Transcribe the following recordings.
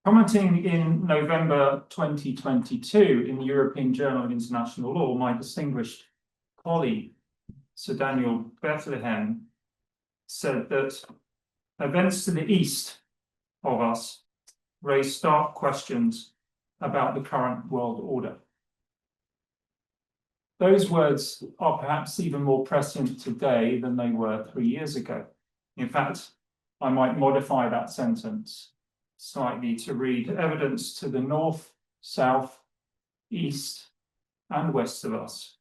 Commenting in November 2022 in the European Journal of International Law, my distinguished colleague, Sir Daniel Bethlehem, said that events to the east of us raise stark questions about the current world order. Those words are perhaps even more prescient today than they were 3 years ago. In fact, I might modify that sentence slightly to read: evidence to the north, south, east, and west of us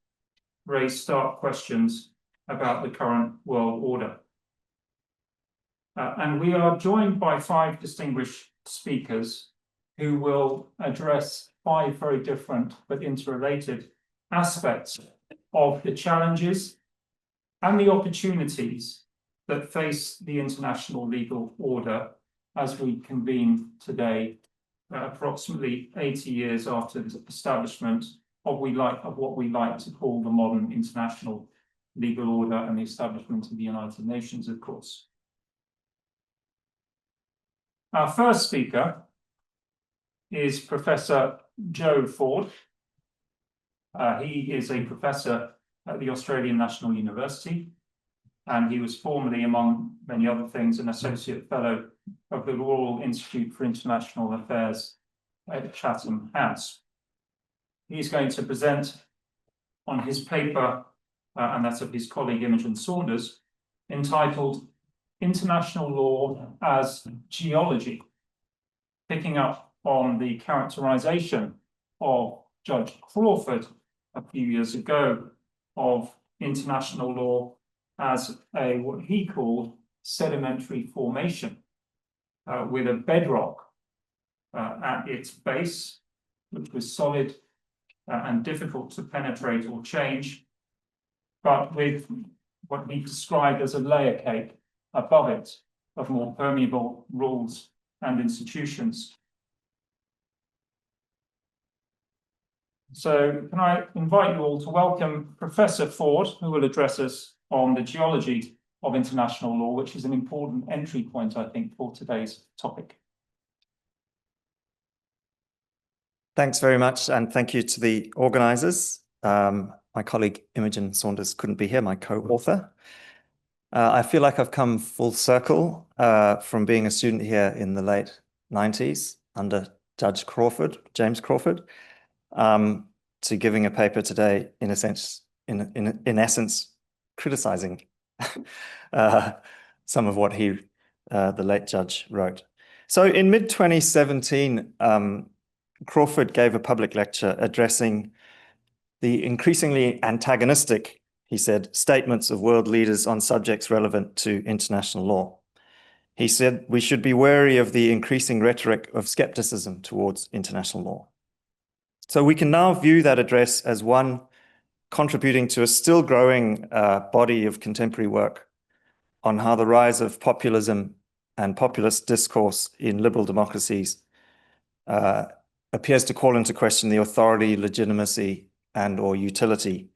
raise stark questions about the current world order. And we are joined by 5 distinguished speakers who will address 5 very different but interrelated aspects of the challenges and the opportunities that face the international legal order as we convene today, approximately 80 years after the establishment of what we like to call the modern international legal order and the establishment of the United Nations, of course. Our first speaker is Professor Joe Ford. He is a professor at the Australian National University, and he was formerly, among many other things, an associate fellow of the Royal Institute for International Affairs at Chatham House. He's going to present on his paper, and that's of his colleague Imogen Saunders, entitled International Law as Geology, picking up on the characterization of Judge Crawford a few years ago of international law as what he called sedimentary formation, with a bedrock at its base, which was solid and difficult to penetrate or change, but with what he described as a layer cake above it of more permeable rules and institutions. So can I invite you all to welcome Professor Ford, who will address us on the geology of international law, which is an important entry point, I think, for today's topic. Thanks very much, and thank you to the organisers. My colleague Imogen Saunders couldn't be here, my co-author. I feel like I've come full circle from being a student here in the late 90s under Judge Crawford, James Crawford, to giving a paper today, in a sense, in essence, criticising some of what the late judge wrote. So in mid-2017, Crawford gave a public lecture addressing the increasingly antagonistic, he said, statements of world leaders on subjects relevant to international law. He said we should be wary of the increasing rhetoric of skepticism towards international law. So we can now view that address as one contributing to a still growing body of contemporary work on how the rise of populism and populist discourse in liberal democracies appears to call into question the authority, legitimacy, and or utility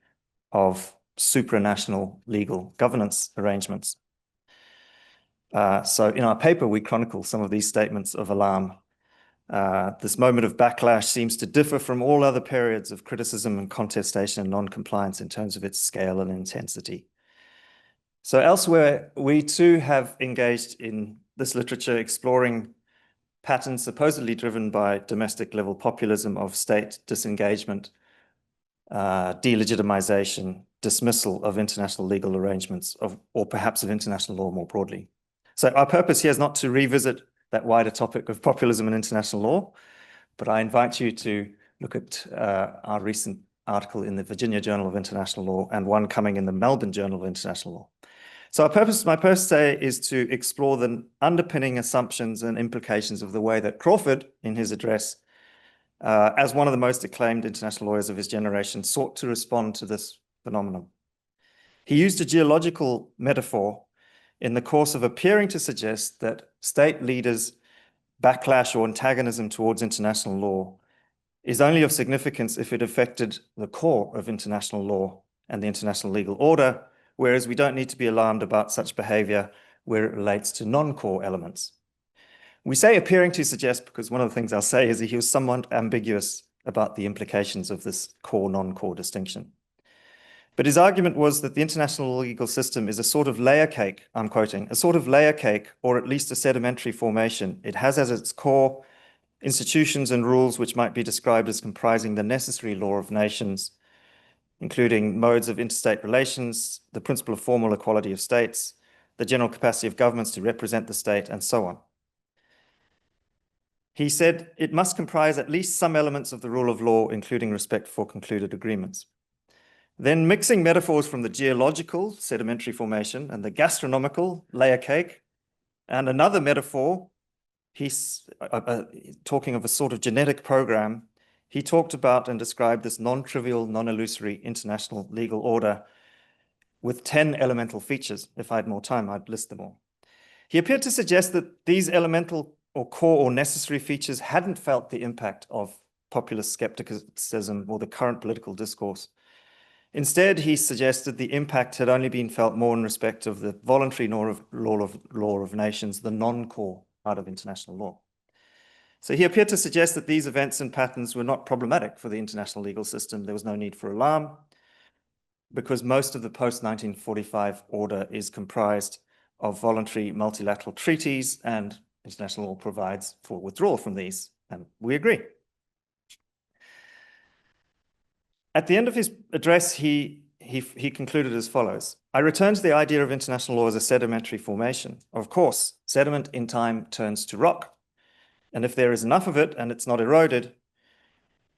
of supranational legal governance arrangements. So in our paper, we chronicle some of these statements of alarm. This moment of backlash seems to differ from all other periods of criticism and contestation and non-compliance in terms of its scale and intensity. So elsewhere, we too have engaged in this literature exploring patterns supposedly driven by domestic level populism of state disengagement, delegitimization, dismissal of international legal arrangements, or perhaps of international law more broadly. So our purpose here is not to revisit that wider topic of populism and international law, but I invite you to look at our recent article in the Virginia Journal of International Law and one coming in the Melbourne Journal of International Law. So my purpose today is to explore the underpinning assumptions and implications of the way that Crawford, in his address, as one of the most acclaimed international lawyers of his generation, sought to respond to this phenomenon. He used a geological metaphor in the course of appearing to suggest that state leaders' backlash or antagonism towards international law is only of significance if it affected the core of international law and the international legal order, whereas we don't need to be alarmed about such behavior where it relates to non-core elements. We say appearing to suggest because one of the things I'll say is that he was somewhat ambiguous about the implications of this core non-core distinction. But his argument was that the international legal system is a sort of layer cake, I'm quoting, a sort of layer cake, or at least a sedimentary formation. It has as its core institutions and rules which might be described as comprising the necessary law of nations, including modes of interstate relations, the principle of formal equality of states, the general capacity of governments to represent the state, and so on. He said it must comprise at least some elements of the rule of law, including respect for concluded agreements. Then mixing metaphors from the geological, sedimentary formation, and the gastronomical, layer cake, and another metaphor, he's talking of a sort of genetic program. He talked about and described this non-trivial, non-illusory international legal order with 10 elemental features. If I had more time, I'd list them all. He appeared to suggest that these elemental or core or necessary features hadn't felt the impact of populist skepticism or the current political discourse. Instead, he suggested the impact had only been felt more in respect of the voluntary law of nations, the non-core part of international law. So he appeared to suggest that these events and patterns were not problematic for the international legal system. There was no need for alarm because most of the post-1945 order is comprised of voluntary multilateral treaties, and international law provides for withdrawal from these, and we agree. At the end of his address, he concluded as follows. I return to the idea of international law as a sedimentary formation. Of course, sediment in time turns to rock. And if there is enough of it and it's not eroded,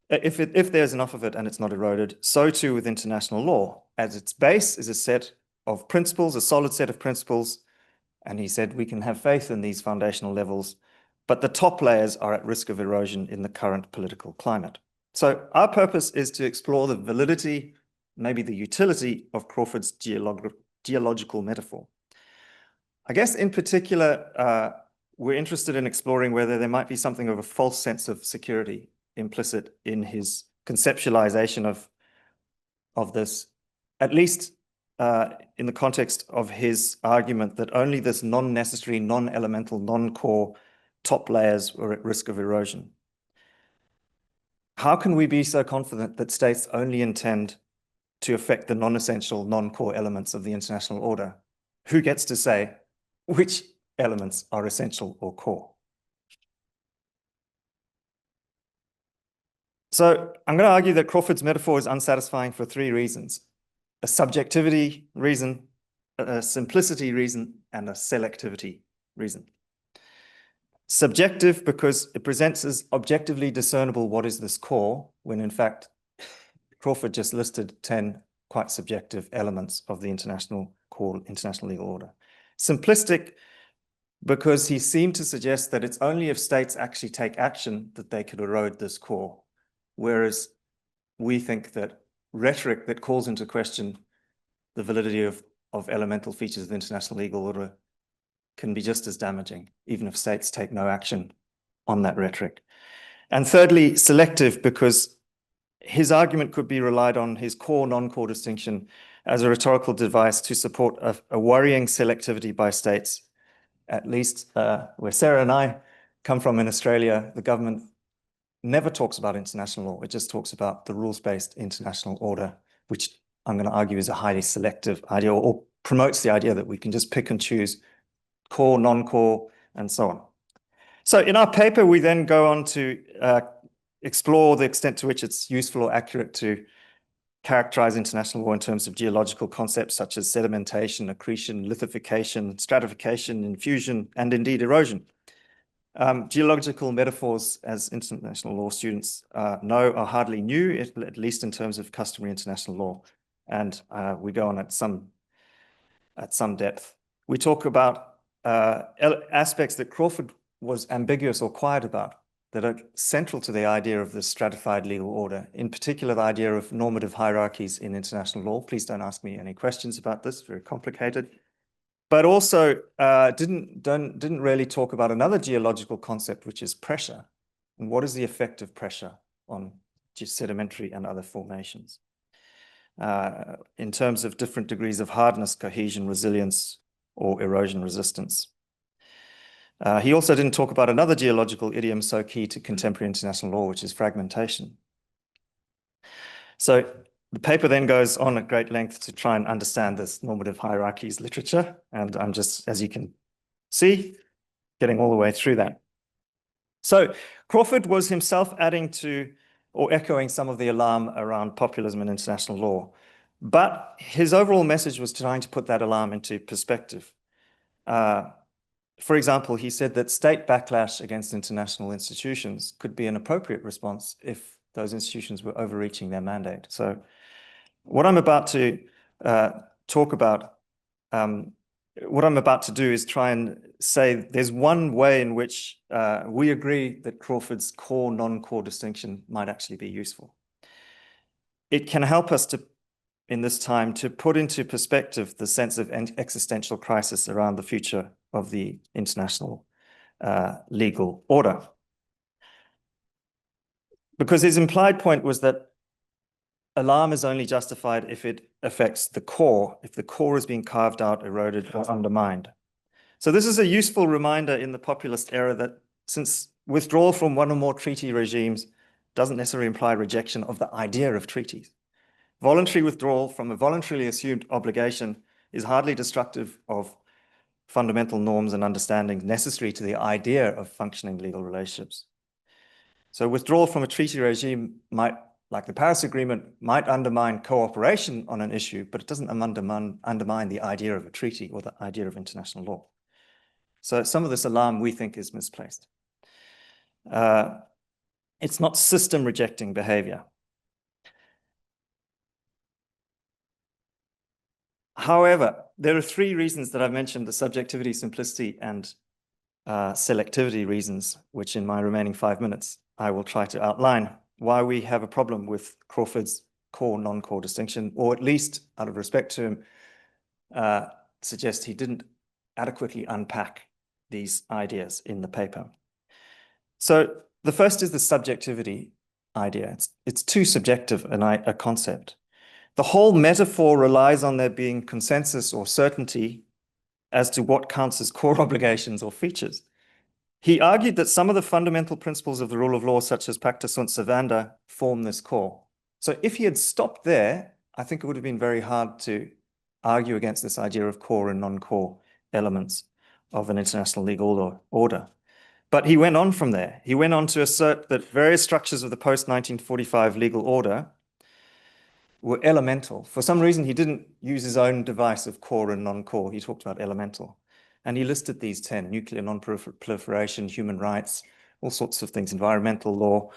if there's enough of it and it's not eroded, so too with international law. As its base is a set of principles, a solid set of principles. And he said we can have faith in these foundational levels, but the top layers are at risk of erosion in the current political climate. So our purpose is to explore the validity, maybe the utility of Crawford's geological metaphor. I guess in particular, we're interested in exploring whether there might be something of a false sense of security implicit in his conceptualization of this, at least in the context of his argument that only this non-necessary, non-elemental, non-core top layers were at risk of erosion. How can we be so confident that states only intend to affect the non-essential, non-core elements of the international order? Who gets to say which elements are essential or core? So I'm going to argue that Crawford's metaphor is unsatisfying for three reasons: a subjectivity reason, a simplicity reason, and a selectivity reason. Subjective because it presents as objectively discernible what is this core, when in fact Crawford just listed 10 quite subjective elements of the international core, international legal order. Simplistic because he seemed to suggest that it's only if states actually take action that they could erode this core, whereas we think that rhetoric that calls into question the validity of elemental features of the international legal order can be just as damaging, even if states take no action on that rhetoric. And thirdly, selective, because his argument could be relied on, his core, non-core distinction, as a rhetorical device to support a worrying selectivity by states. At least where Sarah and I come from in Australia, the government never talks about international law. It just talks about the rules-based international order, which I'm going to argue is a highly selective idea, or promotes the idea that we can just pick and choose core, non-core, and so on. So in our paper, we then go on to explore the extent to which it's useful or accurate to characterize international law in terms of geological concepts such as sedimentation, accretion, lithification, stratification, infusion, and indeed erosion. Geological metaphors, as international law students know, are hardly new, at least in terms of customary international law. And we go on at some depth. We talk about aspects that Crawford was ambiguous or quiet about that are central to the idea of the stratified legal order, in particular the idea of normative hierarchies in international law. Please don't ask me any questions about this, very complicated. But also didn't really talk about another geological concept, which is pressure. And what is the effect of pressure on sedimentary and other formations? In terms of different degrees of hardness, cohesion, resilience, or erosion resistance. He also didn't talk about another geological idiom so key to contemporary international law, which is fragmentation. So the paper then goes on at great length to try and understand this normative hierarchies literature. And I'm just, as you can see, getting all the way through that. So Crawford was himself adding to or echoing some of the alarm around populism in international law. But his overall message was trying to put that alarm into perspective. For example, he said that state backlash against international institutions could be an appropriate response if those institutions were overreaching their mandate. So what I'm about to talk about, what I'm about to do is try and say there's one way in which we agree that Crawford's core, non-core distinction might actually be useful. It can help us to, in this time, to put into perspective the sense of existential crisis around the future of the international legal order. Because his implied point was that alarm is only justified if it affects the core, if the core is being carved out, eroded, or undermined. So this is a useful reminder in the populist era that since withdrawal from one or more treaty regimes doesn't necessarily imply rejection of the idea of treaties. Voluntary withdrawal from a voluntarily assumed obligation is hardly destructive of fundamental norms and understandings necessary to the idea of functioning legal relationships. So withdrawal from a treaty regime might, like the Paris Agreement, might undermine cooperation on an issue, but it doesn't undermine the idea of a treaty or the idea of international law. So some of this alarm we think is misplaced. It's not system rejecting behavior. However, there are three reasons that I've mentioned: the subjectivity, simplicity, and selectivity reasons, which in my remaining 5 minutes, I will try to outline why we have a problem with Crawford's core, non-core distinction, or at least, out of respect to him, suggest he didn't adequately unpack these ideas in the paper. So the first is the subjectivity idea. It's too subjective a concept. The whole metaphor relies on there being consensus or certainty as to what counts as core obligations or features. He argued that some of the fundamental principles of the rule of law, such as pacta sunt servanda, form this core. So if he had stopped there, I think it would have been very hard to argue against this idea of core and non-core elements of an international legal order. But he went on from there. He went on to assert that various structures of the post-1945 legal order were elemental. For some reason, he didn't use his own device of core and non-core. He talked about elemental. And he listed these 10: nuclear non-proliferation, human rights, all sorts of things, environmental law.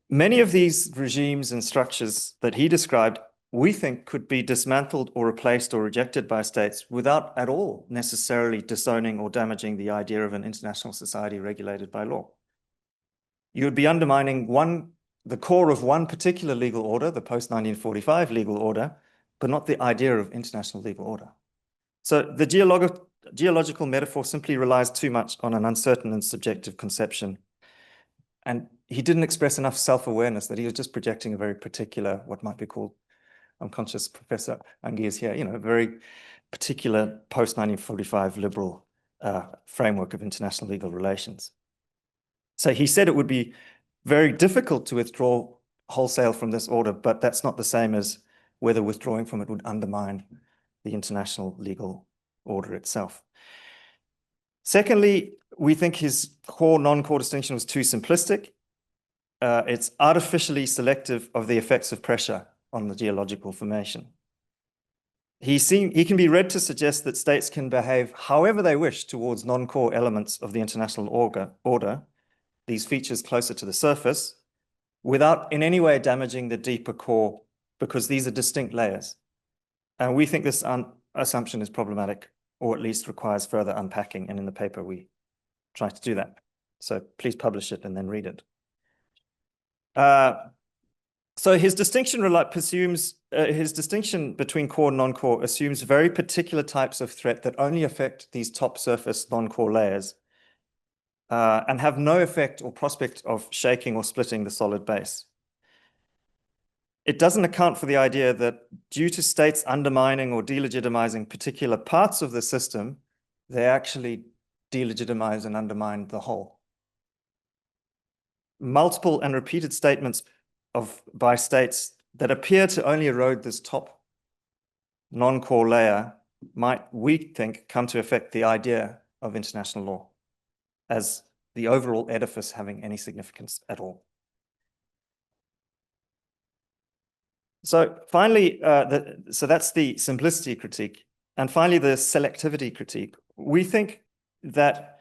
Many of these regimes and structures that he described, we think, could be dismantled or replaced or rejected by states without at all necessarily disowning or damaging the idea of an international society regulated by law. You would be undermining the core of one particular legal order, the post-1945 legal order, but not the idea of international legal order. So the geological metaphor simply relies too much on an uncertain and subjective conception. And he didn't express enough self-awareness that he was just projecting a very particular, what might be called, I'm conscious Professor Angi is here, a very particular post-1945 liberal framework of international legal relations. So he said it would be very difficult to withdraw wholesale from this order, but that's not the same as whether withdrawing from it would undermine the international legal order itself. Secondly, we think his core, non-core distinction was too simplistic. It's artificially selective of the effects of pressure on the geological formation. He can be read to suggest that states can behave however they wish towards non-core elements of the international order, these features closer to the surface, without in any way damaging the deeper core, because these are distinct layers. And we think this assumption is problematic, or at least requires further unpacking. And in the paper, we try to do that. So please publish it and then read it. So his distinction between core and non-core assumes very particular types of threat that only affect these top surface non-core layers and have no effect or prospect of shaking or splitting the solid base. It doesn't account for the idea that due to states undermining or delegitimizing particular parts of the system, they actually delegitimize and undermine the whole. Multiple and repeated statements by states that appear to only erode this top non-core layer might, we think, come to affect the idea of international law as the overall edifice having any significance at all. So finally, so that's the simplicity critique. And finally, the selectivity critique. We think that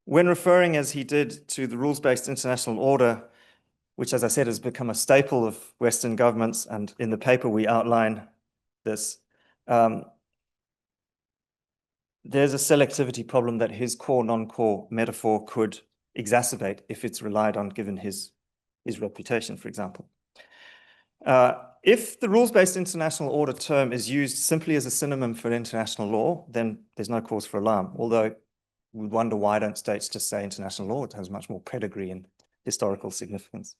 when referring, as he did, to the rules-based international order, which, as I said, has become a staple of Western governments, and in the paper we outline this, there's a selectivity problem that his core, non-core metaphor could exacerbate if it's relied on, given his reputation, for example. If the rules-based international order term is used simply as a synonym for international law, then there's no cause for alarm, although we wonder why don't states just say international law? It has much more pedigree and historical significance.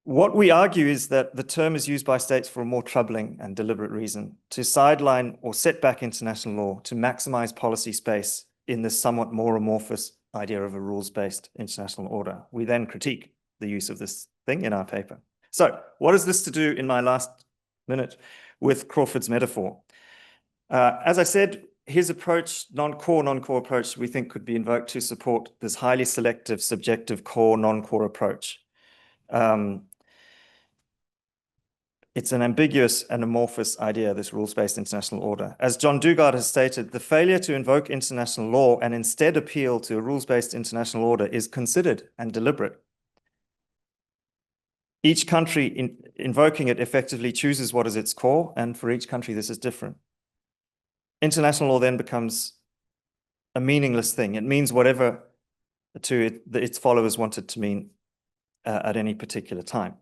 What we argue is that the term is used by states for a more troubling and deliberate reason, to sideline or set back international law, to maximize policy space in this somewhat more amorphous idea of a rules-based international order. We then critique the use of this thing in our paper. So what is this to do in my last minute with Crawford's metaphor? As I said, his approach, non-core approach, we think could be invoked to support this highly selective, subjective core, non-core approach. It's an ambiguous and amorphous idea, this rules-based international order. As John Dugard has stated, the failure to invoke international law and instead appeal to a rules-based international order is considered and deliberate. Each country invoking it effectively chooses what is its core, and for each country this is different. International law then becomes a meaningless thing. It means whatever its followers want it to mean at any particular time.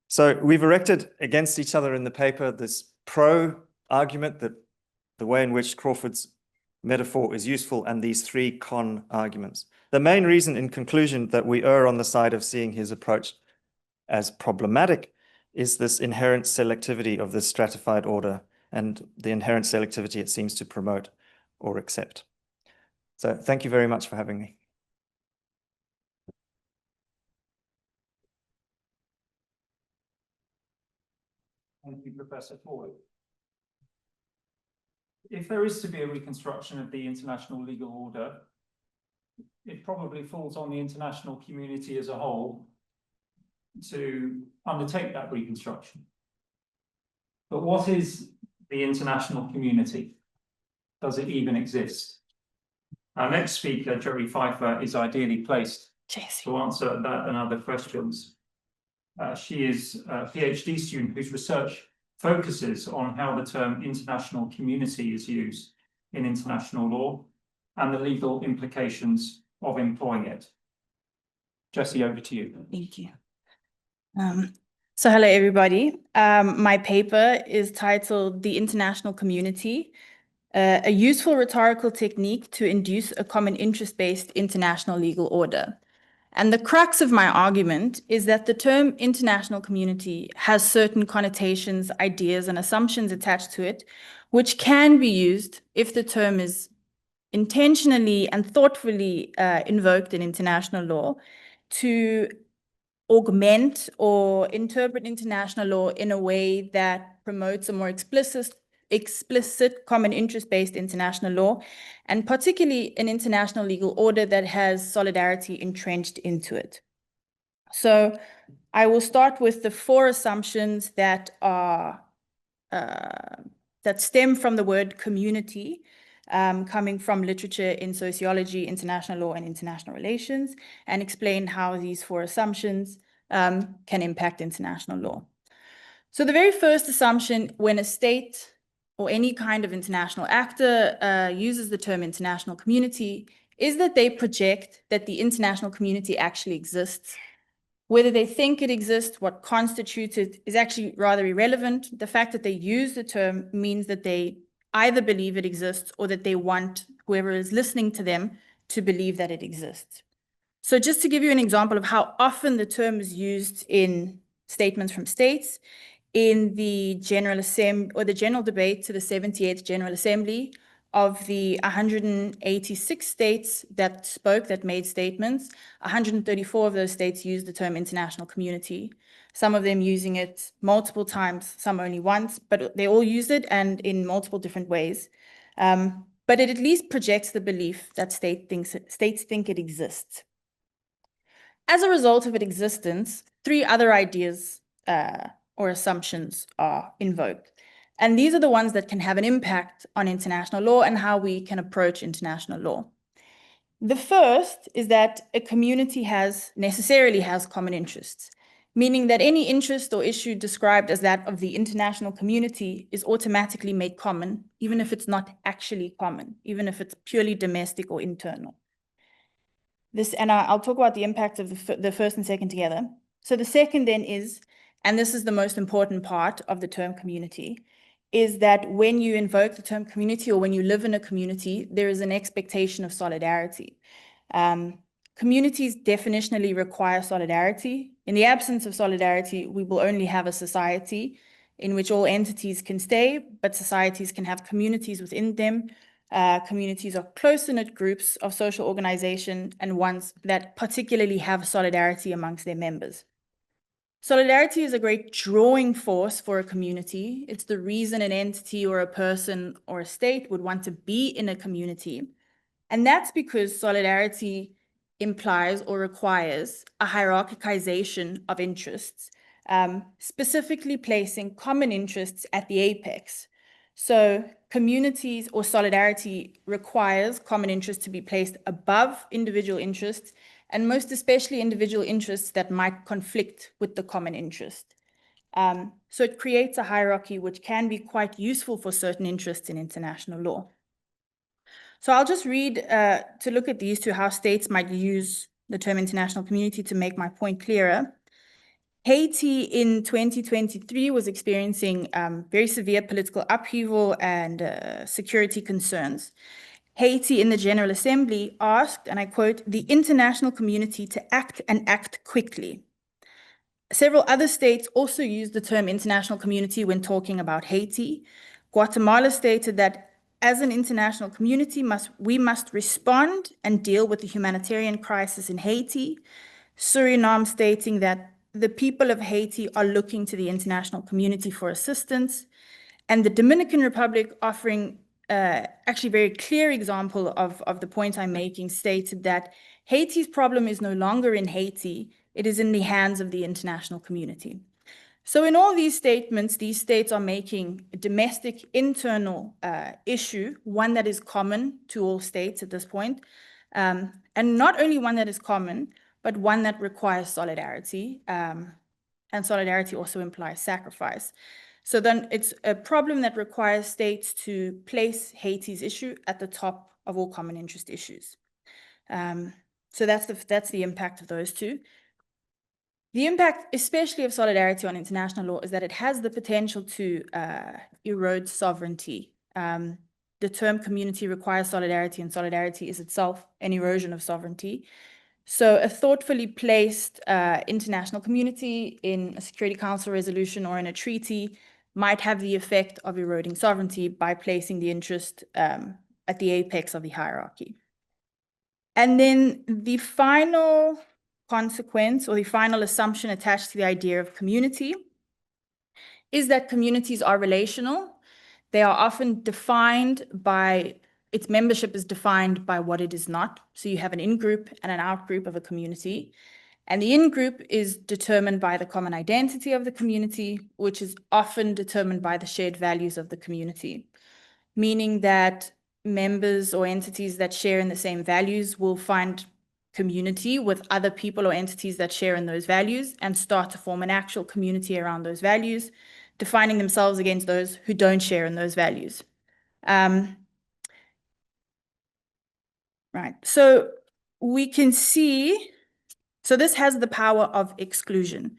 So we've erected against each other in the paper this pro argument, that the way in which Crawford's metaphor is useful, and these three con arguments. The main reason, in conclusion, that we err on the side of seeing his approach as problematic is this inherent selectivity of this stratified order and the inherent selectivity it seems to promote or accept. So thank you very much for having me. Thank you, Professor Ford. If there is to be a reconstruction of the international legal order, it probably falls on the international community as a whole to undertake that reconstruction. But what is the international community? Does it even exist? Our next speaker, Jolyon Phyffer, is ideally placed Jessie to answer that and other questions. She is a PhD student whose research focuses on how the term international community is used in international law and the legal implications of employing it. Jessie, over to you. Thank you. So hello, everybody. My paper is titled The International Community, a useful rhetorical technique to induce a common interest-based international legal order. And the crux of my argument is that the term international community has certain connotations, ideas, and assumptions attached to it, which can be used if the term is intentionally and thoughtfully invoked in international law to augment or interpret international law in a way that promotes a more explicit common interest-based international law, and particularly an international legal order that has solidarity entrenched into it. So I will start with the four assumptions that are that stem from the word community, coming from literature in sociology, international law, and international relations, and explain how these four assumptions can impact international law. So the very first assumption, when a state or any kind of international actor uses the term international community, is that they project that the international community actually exists. Whether they think it exists, what constitutes it, is actually rather irrelevant. The fact that they use the term means that they either believe it exists or that they want whoever is listening to them to believe that it exists. So just to give you an example of how often the term is used in statements from states, in the General Assembly or the General Debate to the 78th General Assembly of the 186 states that made statements, 134 of those states used the term international community. Some of them using it multiple times, some only once, but they all used it and in multiple different ways. But it at least projects the belief that states think it exists. As a result of its existence, three other ideas or assumptions are invoked. And these are the ones that can have an impact on international law and how we can approach international law. The first is that a community necessarily has common interests, meaning that any interest or issue described as that of the international community is automatically made common, even if it's not actually common, even if it's purely domestic or internal. I'll talk about the impact of the first and second together. So the second then is, and this is the most important part of the term community, is that when you invoke the term community or when you live in a community, there is an expectation of solidarity. Communities definitionally require solidarity. In the absence of solidarity, we will only have a society in which all entities can stay, but societies can have communities within them. Communities are close-knit groups of social organization and ones that particularly have solidarity amongst their members. Solidarity is a great drawing force for a community. It's the reason an entity or a person or a state would want to be in a community. And that's because solidarity implies or requires a hierarchization of interests, specifically placing common interests at the apex. So communities or solidarity requires common interests to be placed above individual interests, and most especially individual interests that might conflict with the common interest. So it creates a hierarchy which can be quite useful for certain interests in international law. So I'll just read to look at these two, how states might use the term international community to make my point clearer. Haiti in 2023 was experiencing very severe political upheaval and security concerns. Haiti in the General Assembly asked, and I quote, the international community to act and act quickly. Several other states also used the term international community when talking about Haiti. Guatemala stated that as an international community, we must respond and deal with the humanitarian crisis in Haiti. Suriname stating that the people of Haiti are looking to the international community for assistance. And the Dominican Republic, offering actually very clear example of the point I'm making, stated that Haiti's problem is no longer in Haiti, it is in the hands of the international community. So in all these statements, these states are making a domestic internal issue, one that is common to all states at this point, and not only one that is common, but one that requires solidarity, and solidarity also implies sacrifice. So then it's a problem that requires states to place Haiti's issue at the top of all common interest issues. So that's the impact of those two. The impact, especially of solidarity on international law, is that it has the potential to erode sovereignty. The term community requires solidarity, and solidarity is itself an erosion of sovereignty. So a thoughtfully placed international community in a Security Council resolution or in a treaty might have the effect of eroding sovereignty by placing the interest at the apex of the hierarchy. And then the final consequence or the final assumption attached to the idea of community is that communities are relational. They are often defined by, its membership is defined by what it is not. So you have an in-group and an out-group of a community. And the in-group is determined by the common identity of the community, which is often determined by the shared values of the community, meaning that members or entities that share in the same values will find community with other people or entities that share in those values and start to form an actual community around those values, defining themselves against those who don't share in those values. Right, so we can see, so this has the power of exclusion.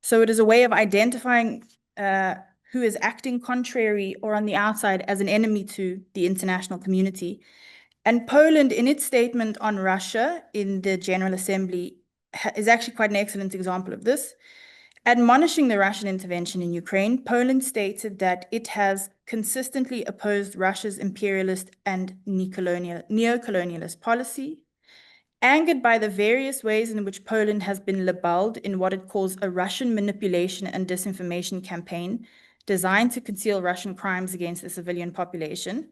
So it is a way of identifying who is acting contrary or on the outside as an enemy to the international community. And Poland, in its statement on Russia in the General Assembly, is actually quite an excellent example of this. Admonishing the Russian intervention in Ukraine, Poland stated that it has consistently opposed Russia's imperialist and neocolonialist policy. Angered by the various ways in which Poland has been libelled in what it calls a Russian manipulation and disinformation campaign designed to conceal Russian crimes against the civilian population,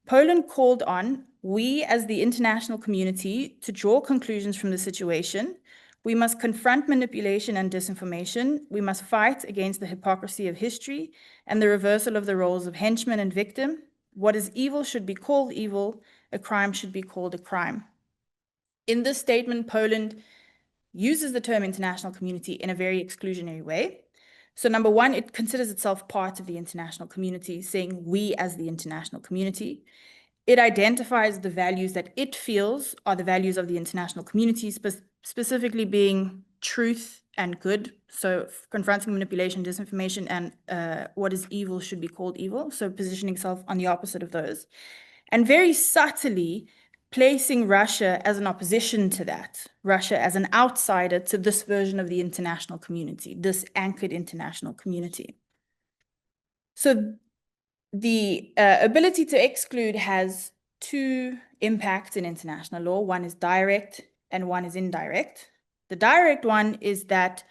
Poland called on we as the international community to draw conclusions from the situation. We must confront manipulation and disinformation. We must fight against the hypocrisy of history and the reversal of the roles of henchman and victim. What is evil should be called evil. A crime should be called a crime. In this statement, Poland uses the term international community in a very exclusionary way. So number one, it considers itself part of the international community, saying we as the international community. It identifies the values that it feels are the values of the international community, specifically being truth and good. So confronting manipulation, disinformation, and what is evil should be called evil. So positioning itself on the opposite of those. And very subtly placing Russia as an opposition to that, Russia as an outsider to this version of the international community, this anchored international community. So the ability to exclude has two impacts in international law. One is direct and one is indirect. The direct one is that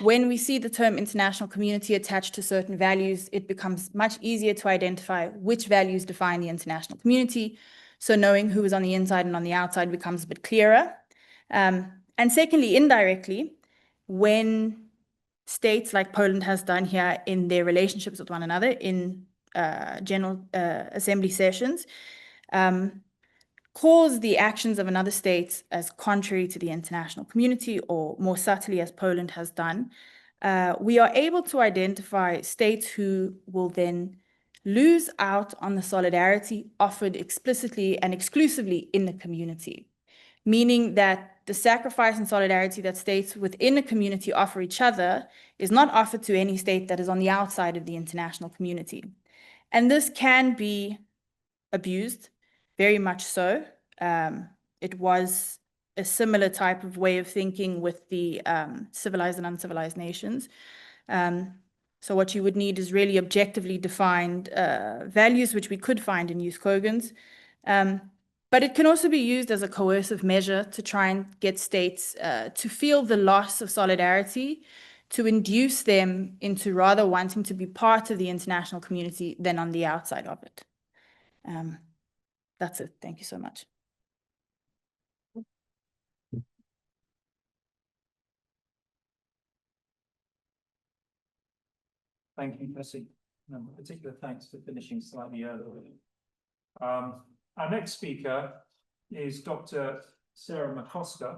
when we see the term international community attached to certain values, it becomes much easier to identify which values define the international community. So knowing who is on the inside and on the outside becomes a bit clearer. And secondly, indirectly, when states like Poland has done here in their relationships with one another in General Assembly sessions, cause the actions of another state as contrary to the international community, or more subtly as Poland has done, we are able to identify states who will then lose out on the solidarity offered explicitly and exclusively in the community, meaning that the sacrifice and solidarity that states within a community offer each other is not offered to any state that is on the outside of the international community. And this can be abused, very much so. It was a similar type of way of thinking with the civilized and uncivilized nations. So what you would need is really objectively defined values, which we could find in Youth Kogan's. But it can also be used as a coercive measure to try and get states to feel the loss of solidarity, to induce them into rather wanting to be part of the international community than on the outside of it. That's it. Thank you so much. Thank you, Jessie. Particular thanks for finishing slightly early. Our next speaker is Dr. Sarah McCosker.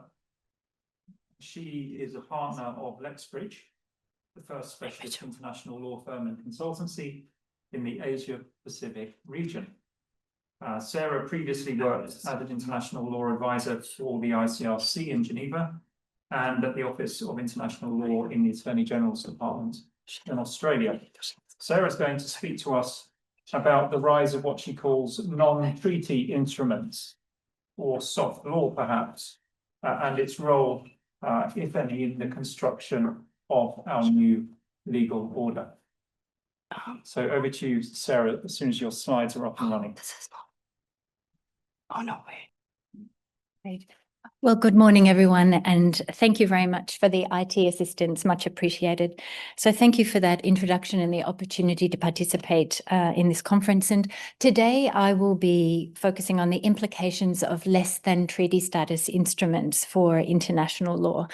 She is a partner of Lexbridge, the first specialist international law firm and consultancy in the Asia-Pacific region. Sarah previously worked as an international law advisor for the ICRC in Geneva and at the Office of International Law in the Attorney General's Department in Australia. Sarah's going to speak to us about the rise of what she calls non-treaty instruments, or soft law perhaps, and its role, if any, in the construction of our new legal order. So over to you, Sarah, as soon as your slides are up and running. Oh, no way. Right. Well, good morning, everyone, and thank you very much for the IT assistance, much appreciated. So thank you for that introduction and the opportunity to participate in this conference. And today I will be focusing on the implications of less than treaty status instruments for international law.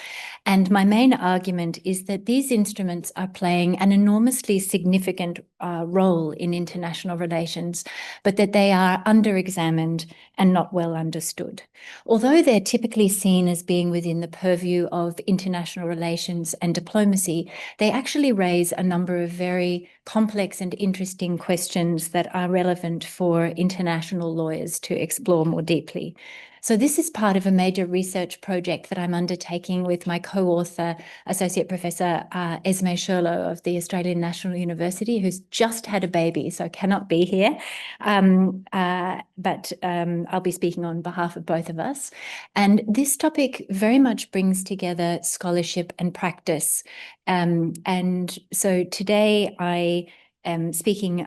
And my main argument is that these instruments are playing an enormously significant role in international relations, but that they are under-examined and not well understood. Although they're typically seen as being within the purview of international relations and diplomacy, they actually raise a number of very complex and interesting questions that are relevant for international lawyers to explore more deeply. So this is part of a major research project that I'm undertaking with my co-author, Associate Professor Esmé Shirlow of the Australian National University, who's just had a baby, so cannot be here. But I'll be speaking on behalf of both of us. And this topic very much brings together scholarship and practice. And so today I am speaking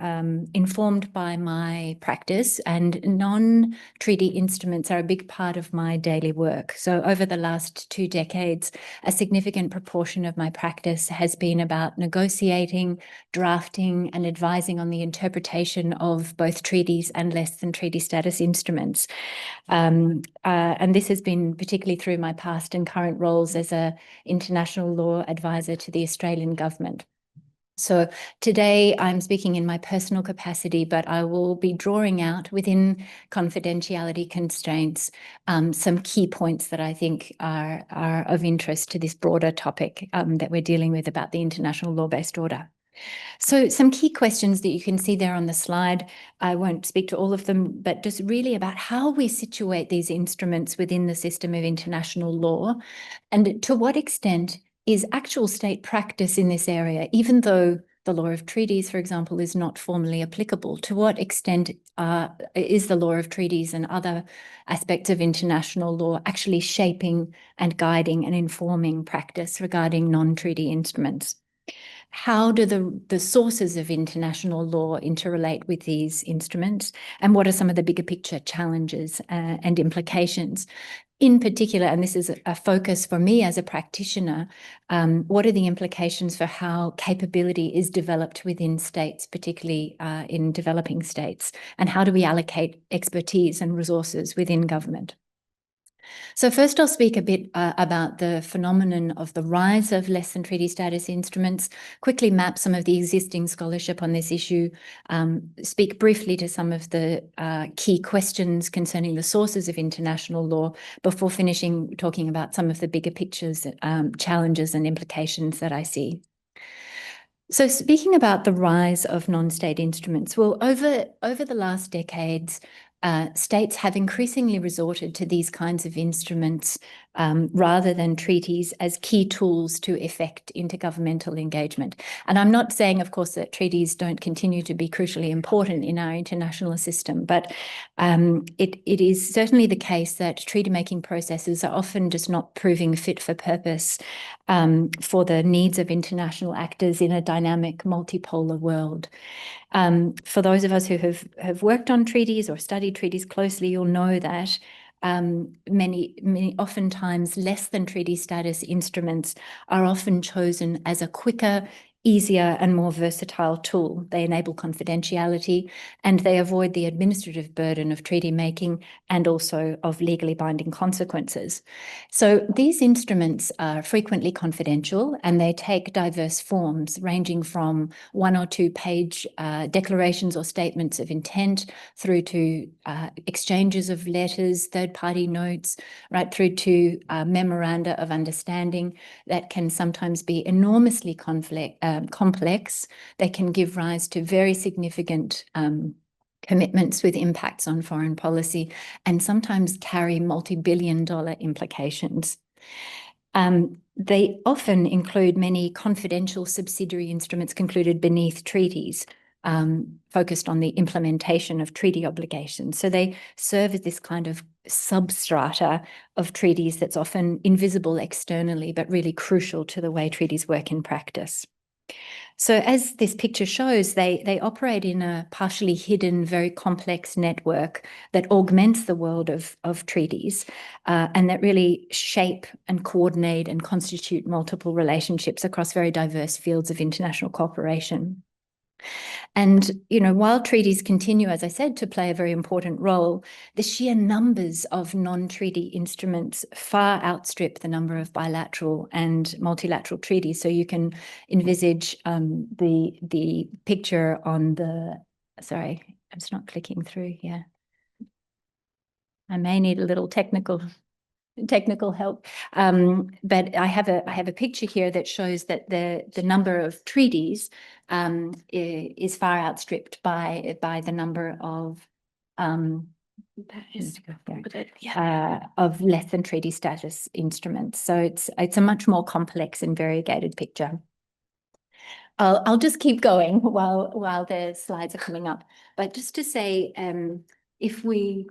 informed by my practice, and non-treaty instruments are a big part of my daily work. So over the last 2 decades, a significant proportion of my practice has been about negotiating, drafting, and advising on the interpretation of both treaties and less than treaty status instruments. And this has been particularly through my past and current roles as an international law advisor to the Australian government. So today I'm speaking in my personal capacity, but I will be drawing out within confidentiality constraints some key points that I think are of interest to this broader topic that we're dealing with about the international law-based order. So some key questions that you can see there on the slide. I won't speak to all of them, but just really about how we situate these instruments within the system of international law, and to what extent is actual state practice in this area, even though the law of treaties, for example, is not formally applicable. To what extent is the law of treaties and other aspects of international law actually shaping and guiding and informing practice regarding non-treaty instruments? How do the sources of international law interrelate with these instruments? And what are some of the bigger picture challenges and implications? In particular, and this is a focus for me as a practitioner, what are the implications for how capability is developed within states, particularly in developing states? And how do we allocate expertise and resources within government? So first I'll speak a bit about the phenomenon of the rise of less than treaty status instruments, quickly map some of the existing scholarship on this issue, speak briefly to some of the key questions concerning the sources of international law before finishing talking about some of the bigger pictures, challenges and implications that I see. So speaking about the rise of non-state instruments, well, over the last decades, states have increasingly resorted to these kinds of instruments rather than treaties as key tools to effect intergovernmental engagement. And I'm not saying, of course, that treaties don't continue to be crucially important in our international system, but it is certainly the case that treaty-making processes are often just not proving fit for purpose for the needs of international actors in a dynamic, multipolar world. For those of us who have worked on treaties or studied treaties closely, you'll know that many oftentimes less than treaty status instruments are often chosen as a quicker, easier and more versatile tool. They enable confidentiality and they avoid the administrative burden of treaty making and also of legally binding consequences. So these instruments are frequently confidential and they take diverse forms ranging from 1 or 2 page declarations or statements of intent through to exchanges of letters, third-party notes, right through to memoranda of understanding that can sometimes be enormously complex. They can give rise to very significant commitments with impacts on foreign policy and sometimes carry multi-billion-dollar implications. They often include many confidential subsidiary instruments concluded beneath treaties, focused on the implementation of treaty obligations. So they serve as this kind of substrata of treaties that's often invisible externally, but really crucial to the way treaties work in practice. So as this picture shows, they operate in a partially hidden, very complex network that augments the world of treaties and that really shape and coordinate and constitute multiple relationships across very diverse fields of international cooperation. And, you know, while treaties continue, as I said, to play a very important role, the sheer numbers of non-treaty instruments far outstrip the number of bilateral and multilateral treaties. So you can envisage the picture on the, sorry, it's not clicking through here. I may need a little technical help, but I have a picture here that shows that the number of treaties is far outstripped by the number of That is of less than treaty status instruments. So it's a much more complex and variegated picture. I'll just keep going while the slides are coming up. But just to say, if we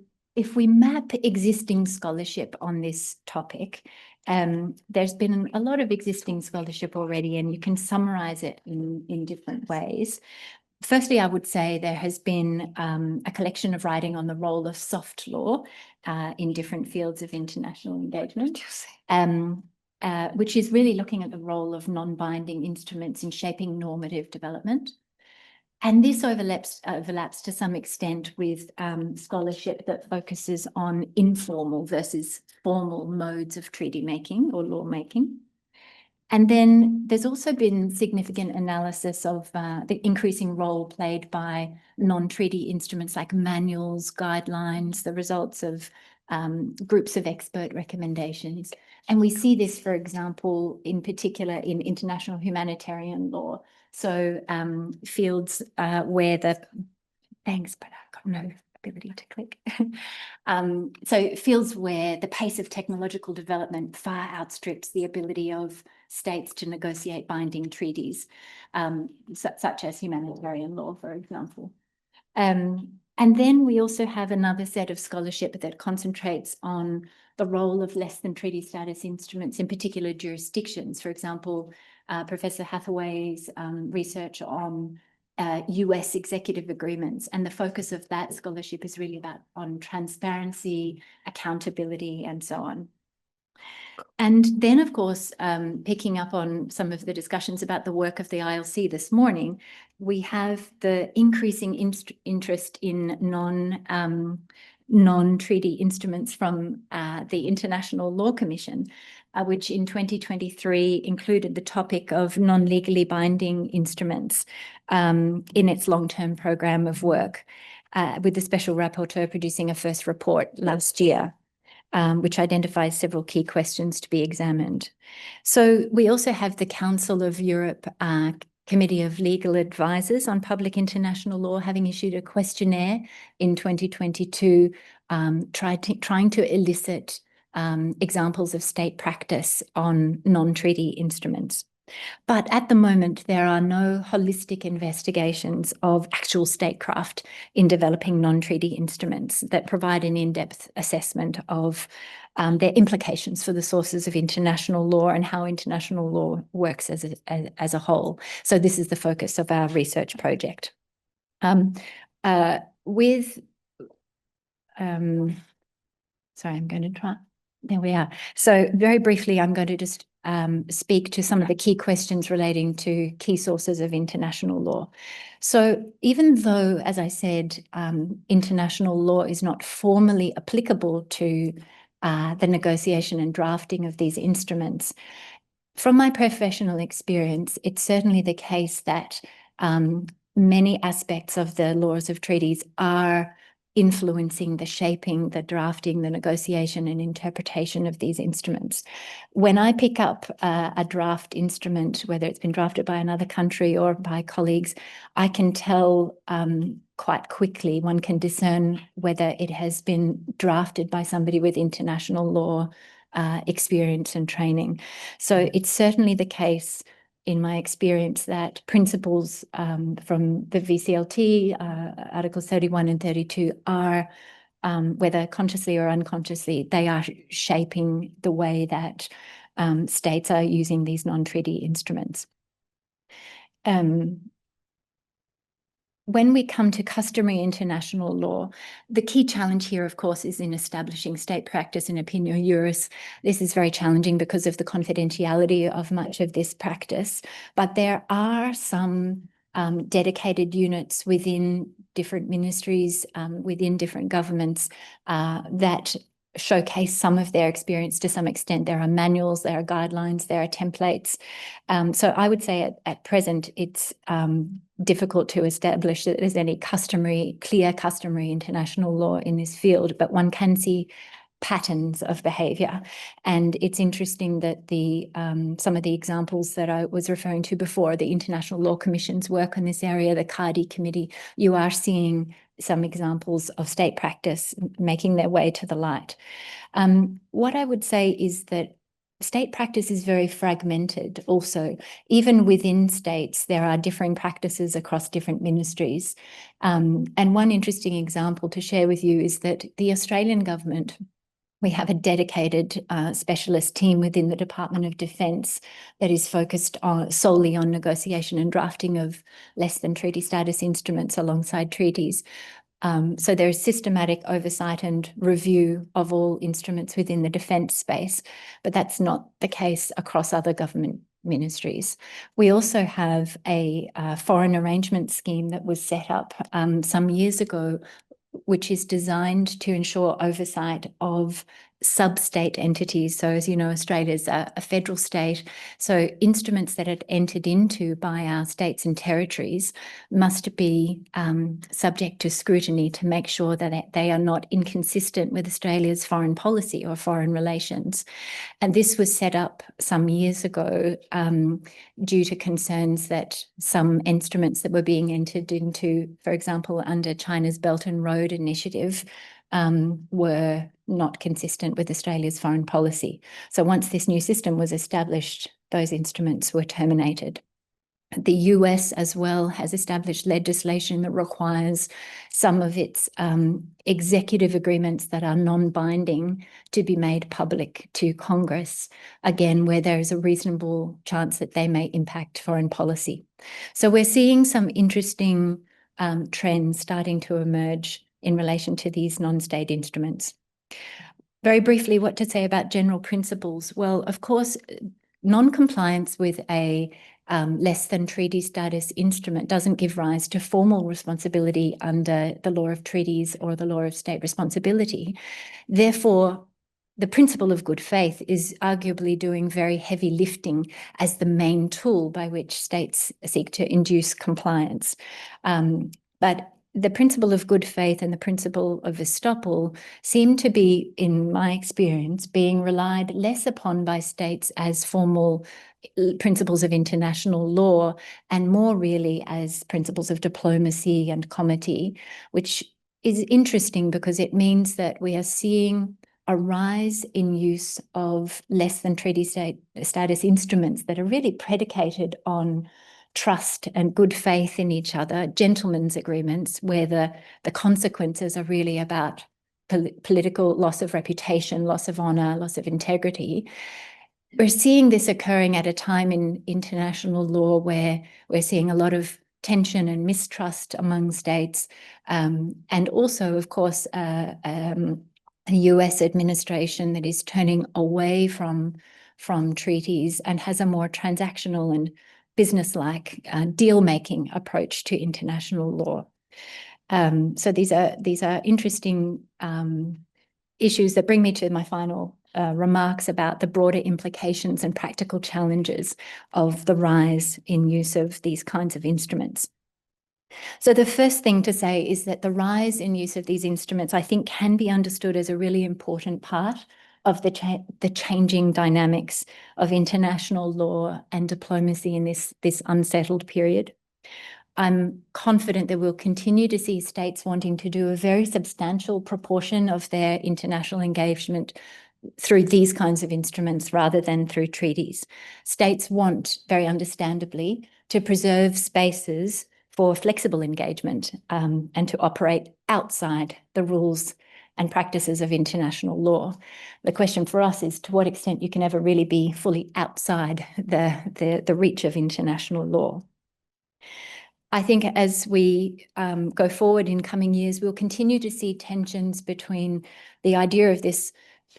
map existing scholarship on this topic, there's been a lot of existing scholarship already, and you can summarize it in different ways. Firstly, I would say there has been a collection of writing on the role of soft law in different fields of international engagement, which is really looking at the role of non-binding instruments in shaping normative development. And this overlaps to some extent with scholarship that focuses on informal versus formal modes of treaty making or law making. And then there's also been significant analysis of the increasing role played by non-treaty instruments like manuals, guidelines, the results of groups of expert recommendations. And we see this, for example, in particular in international humanitarian law. So fields where thanks, but I've got no ability to click. So fields where the pace of technological development far outstrips the ability of states to negotiate binding treaties, such as humanitarian law, for example. And then we also have another set of scholarship that concentrates on the role of less than treaty status instruments in particular jurisdictions. For example, Professor Hathaway's research on US executive agreements, and the focus of that scholarship is really on transparency, accountability, and so on. And then, of course, picking up on some of the discussions about the work of the ILC this morning, we have the increasing interest in non-treaty instruments from the International Law Commission, which in 2023 included the topic of non-legally binding instruments in its long-term program of work, with the special rapporteur producing a first report last year, which identifies several key questions to be examined. So we also have the Council of Europe Committee of Legal Advisors on Public International Law having issued a questionnaire in 2022 trying to elicit examples of state practice on non-treaty instruments. But at the moment, there are no holistic investigations of actual statecraft in developing non-treaty instruments that provide an in-depth assessment of their implications for the sources of international law and how international law works as a whole. So this is the focus of our research project. Sorry, I'm going to try. There we are. So very briefly, I'm going to just speak to some of the key questions relating to key sources of international law. So even though, as I said, international law is not formally applicable to the negotiation and drafting of these instruments, from my professional experience, it's certainly the case that many aspects of the laws of treaties are influencing the shaping, the drafting, the negotiation and interpretation of these instruments. When I pick up a draft instrument, whether it's been drafted by another country or by colleagues, I can tell quite quickly, one can discern whether it has been drafted by somebody with international law experience and training. So it's certainly the case in my experience that principles from the VCLT, Articles 31 and 32 are, whether consciously or unconsciously, they are shaping the way that states are using these non-treaty instruments. When we come to customary international law, the key challenge here, of course, is in establishing state practice and opinio juris. This is very challenging because of the confidentiality of much of this practice, but there are some dedicated units within different ministries, within different governments that showcase some of their experience to some extent. There are manuals, there are guidelines, there are templates. So I would say at present, it's difficult to establish that there's any clear customary international law in this field, but one can see patterns of behaviour. And it's interesting that some of the examples that I was referring to before, the International Law Commission's work in this area, the CARDI committee, you are seeing some examples of state practice making their way to the light. What I would say is that state practice is very fragmented also. Even within states, there are differing practices across different ministries. And one interesting example to share with you is that the Australian government, we have a dedicated specialist team within the Department of Defence that is focused solely on negotiation and drafting of less than treaty status instruments alongside treaties. So there is systematic oversight and review of all instruments within the defence space, but that's not the case across other government ministries. We also have a foreign arrangement scheme that was set up some years ago, which is designed to ensure oversight of sub-state entities. So as you know, Australia is a federal state. So instruments that are entered into by our states and territories must be subject to scrutiny to make sure that they are not inconsistent with Australia's foreign policy or foreign relations. And this was set up some years ago due to concerns that some instruments that were being entered into, for example, under China's Belt and Road Initiative, were not consistent with Australia's foreign policy. So once this new system was established, those instruments were terminated. The US as well has established legislation that requires some of its executive agreements that are non-binding to be made public to Congress, again, where there is a reasonable chance that they may impact foreign policy. So we're seeing some interesting trends starting to emerge in relation to these non-state instruments. Very briefly, what to say about general principles? Well, of course, non-compliance with a less than treaty status instrument doesn't give rise to formal responsibility under the law of treaties or the law of state responsibility. Therefore, the principle of good faith is arguably doing very heavy lifting as the main tool by which states seek to induce compliance. But the principle of good faith and the principle of estoppel seem to be, in my experience, being relied less upon by states as formal principles of international law and more really as principles of diplomacy and comity, which is interesting because it means that we are seeing a rise in use of less than treaty status instruments that are really predicated on trust and good faith in each other, gentlemen's agreements, where the consequences are really about political loss of reputation, loss of honour, loss of integrity. We're seeing this occurring at a time in international law where we're seeing a lot of tension and mistrust among states, and also, of course, a US administration that is turning away from treaties and has a more transactional and business-like deal-making approach to international law. So these are interesting issues that bring me to my final remarks about the broader implications and practical challenges of the rise in use of these kinds of instruments. So the first thing to say is that the rise in use of these instruments, I think, can be understood as a really important part of the changing dynamics of international law and diplomacy in this unsettled period. I'm confident that we'll continue to see states wanting to do a very substantial proportion of their international engagement through these kinds of instruments rather than through treaties. States want, very understandably, to preserve spaces for flexible engagement and to operate outside the rules and practices of international law. The question for us is to what extent you can ever really be fully outside the reach of international law. I think as we go forward in coming years, we'll continue to see tensions between the idea of this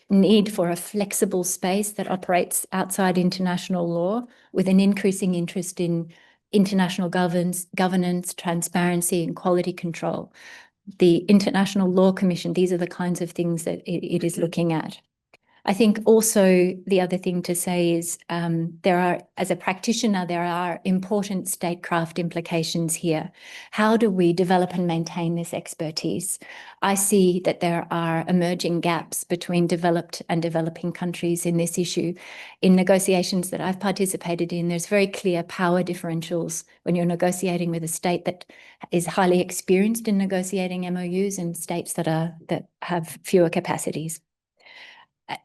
need for a flexible space that operates outside international law with an increasing interest in international governance, transparency, and quality control. The International Law Commission, these are the kinds of things that it is looking at. I think also the other thing to say is as a practitioner, there are important statecraft implications here. How do we develop and maintain this expertise? I see that there are emerging gaps between developed and developing countries in this issue. In negotiations that I've participated in, there's very clear power differentials when you're negotiating with a state that is highly experienced in negotiating MOUs and states that have fewer capacities.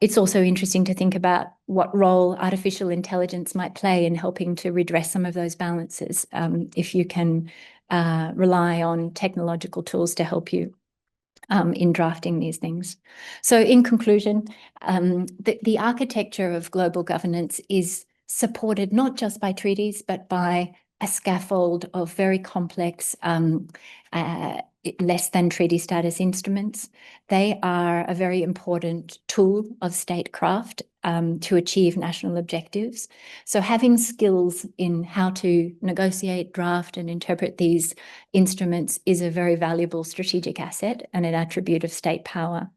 It's also interesting to think about what role artificial intelligence might play in helping to redress some of those balances, if you can rely on technological tools to help you in drafting these things. So in conclusion, the architecture of global governance is supported not just by treaties, but by a scaffold of very complex less than treaty status instruments. They are a very important tool of statecraft to achieve national objectives. So having skills in how to negotiate, draft, and interpret these instruments is a very valuable strategic asset and an attribute of state power.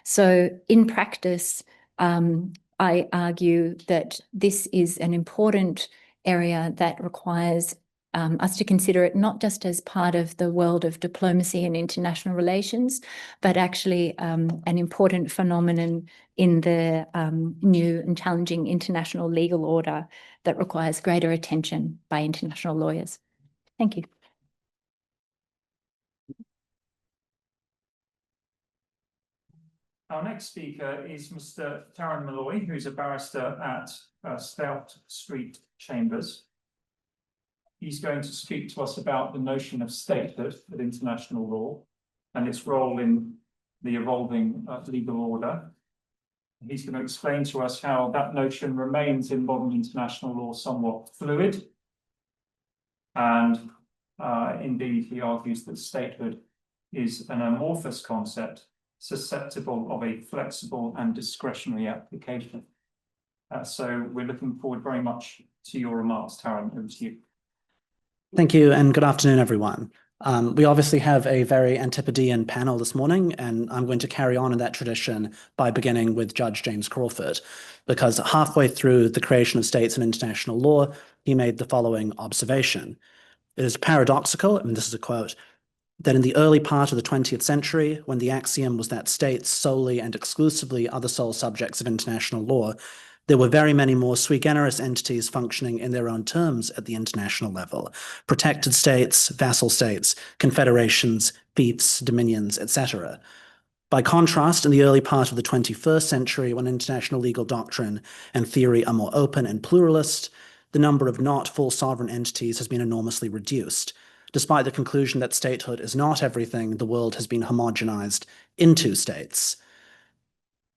So in practice, I argue that this is an important area that requires us to consider it not just as part of the world of diplomacy and international relations, but actually an important phenomenon in the new and challenging international legal order that requires greater attention by international lawyers. Thank you. Our next speaker is Mr. Taran Molloy, who's a barrister at Stout Street Chambers. He's going to speak to us about the notion of statehood with international law and its role in the evolving legal order. He's going to explain to us how that notion remains in modern international law somewhat fluid. And indeed, he argues that statehood is an amorphous concept susceptible of a flexible and discretionary application. So we're looking forward very much to your remarks, Taran. Over to you. Thank you, and good afternoon, everyone. We obviously have a very Antipodean panel this morning, and I'm going to carry on in that tradition by beginning with Judge James Crawford, because halfway through the creation of states and international law, he made the following observation. It is paradoxical, and this is a quote, that in the early part of the 20th century, when the axiom was that states solely and exclusively are the sole subjects of international law, there were very many more sui generis entities functioning in their own terms at the international level. Protected states, vassal states, confederations, fiefs, dominions, etc. By contrast, in the early part of the 21st century, when international legal doctrine and theory are more open and pluralist, the number of not full sovereign entities has been enormously reduced. Despite the conclusion that statehood is not everything, the world has been homogenized into states.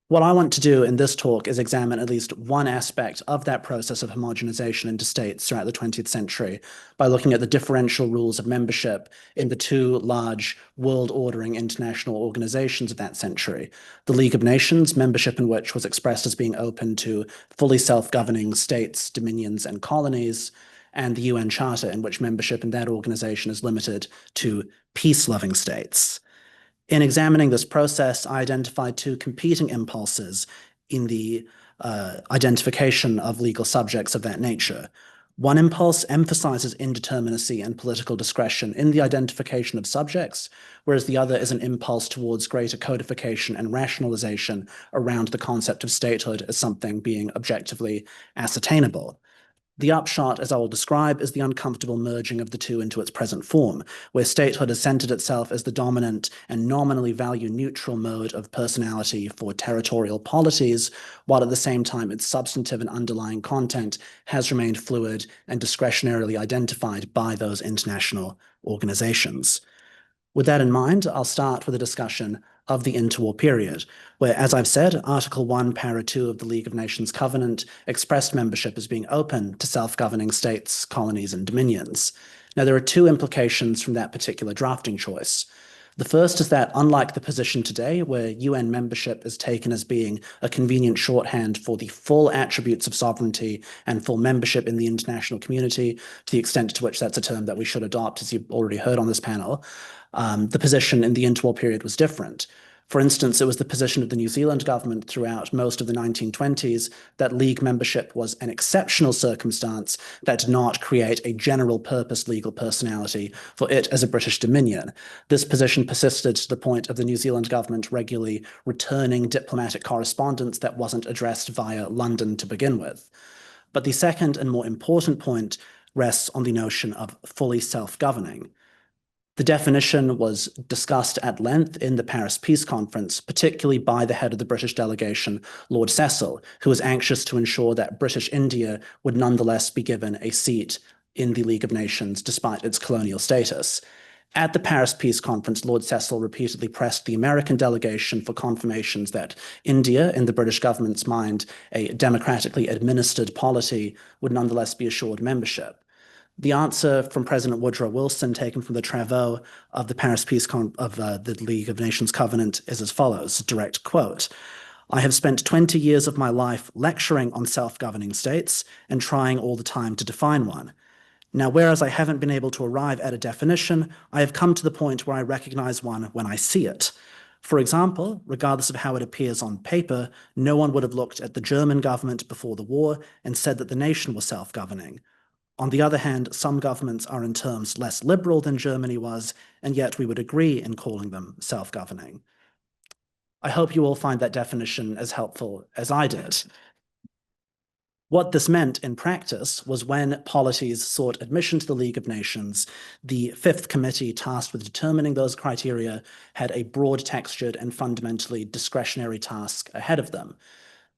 What I want to do in this talk is examine at least one aspect of that process of homogenization into states throughout the 20th century by looking at the differential rules of membership in the two large world-ordering international organizations of that century. The League of Nations, membership in which was expressed as being open to fully self-governing states, dominions, and colonies, and the UN Charter, in which membership in that organization is limited to peace-loving states. In examining this process, I identified two competing impulses in the identification of legal subjects of that nature. One impulse emphasizes indeterminacy and political discretion in the identification of subjects, whereas the other is an impulse towards greater codification and rationalization around the concept of statehood as something being objectively ascertainable. The upshot, as I will describe, is the uncomfortable merging of the two into its present form, where statehood has centered itself as the dominant and nominally value-neutral mode of personality for territorial polities, while at the same time its substantive and underlying content has remained fluid and discretionarily identified by those international organizations. With that in mind, I'll start with a discussion of the interwar period, where, as I've said, Article 1, Para 2 of the League of Nations Covenant expressed membership as being open to self-governing states, colonies, and dominions. Now, there are two implications from that particular drafting choice. The first is that, unlike the position today, where UN membership is taken as being a convenient shorthand for the full attributes of sovereignty and full membership in the international community, to the extent to which that's a term that we should adopt, as you've already heard on this panel, the position in the interwar period was different. For instance, it was the position of the New Zealand government throughout most of the 1920s that League membership was an exceptional circumstance that did not create a general purpose legal personality for it as a British dominion. This position persisted to the point of the New Zealand government regularly returning diplomatic correspondence that wasn't addressed via London to begin with. But the second and more important point rests on the notion of fully self-governing. The definition was discussed at length in the Paris Peace Conference, particularly by the head of the British delegation, Lord Cecil, who was anxious to ensure that British India would nonetheless be given a seat in the League of Nations despite its colonial status. At the Paris Peace Conference, Lord Cecil repeatedly pressed the American delegation for confirmations that India, in the British government's mind, a democratically administered polity, would nonetheless be assured membership. The answer from President Woodrow Wilson, taken from the travaux of the Paris Peace of the League of Nations Covenant, is as follows, direct quote, "I have spent 20 years of my life lecturing on self-governing states and trying all the time to define one. Now, whereas I haven't been able to arrive at a definition, I have come to the point where I recognize one when I see it. For example, regardless of how it appears on paper, no one would have looked at the German government before the war and said that the nation was self-governing. On the other hand, some governments are in terms less liberal than Germany was, and yet we would agree in calling them self-governing." I hope you all find that definition as helpful as I did. What this meant in practice was when polities sought admission to the League of Nations, the Fifth Committee tasked with determining those criteria had a broad-textured and fundamentally discretionary task ahead of them.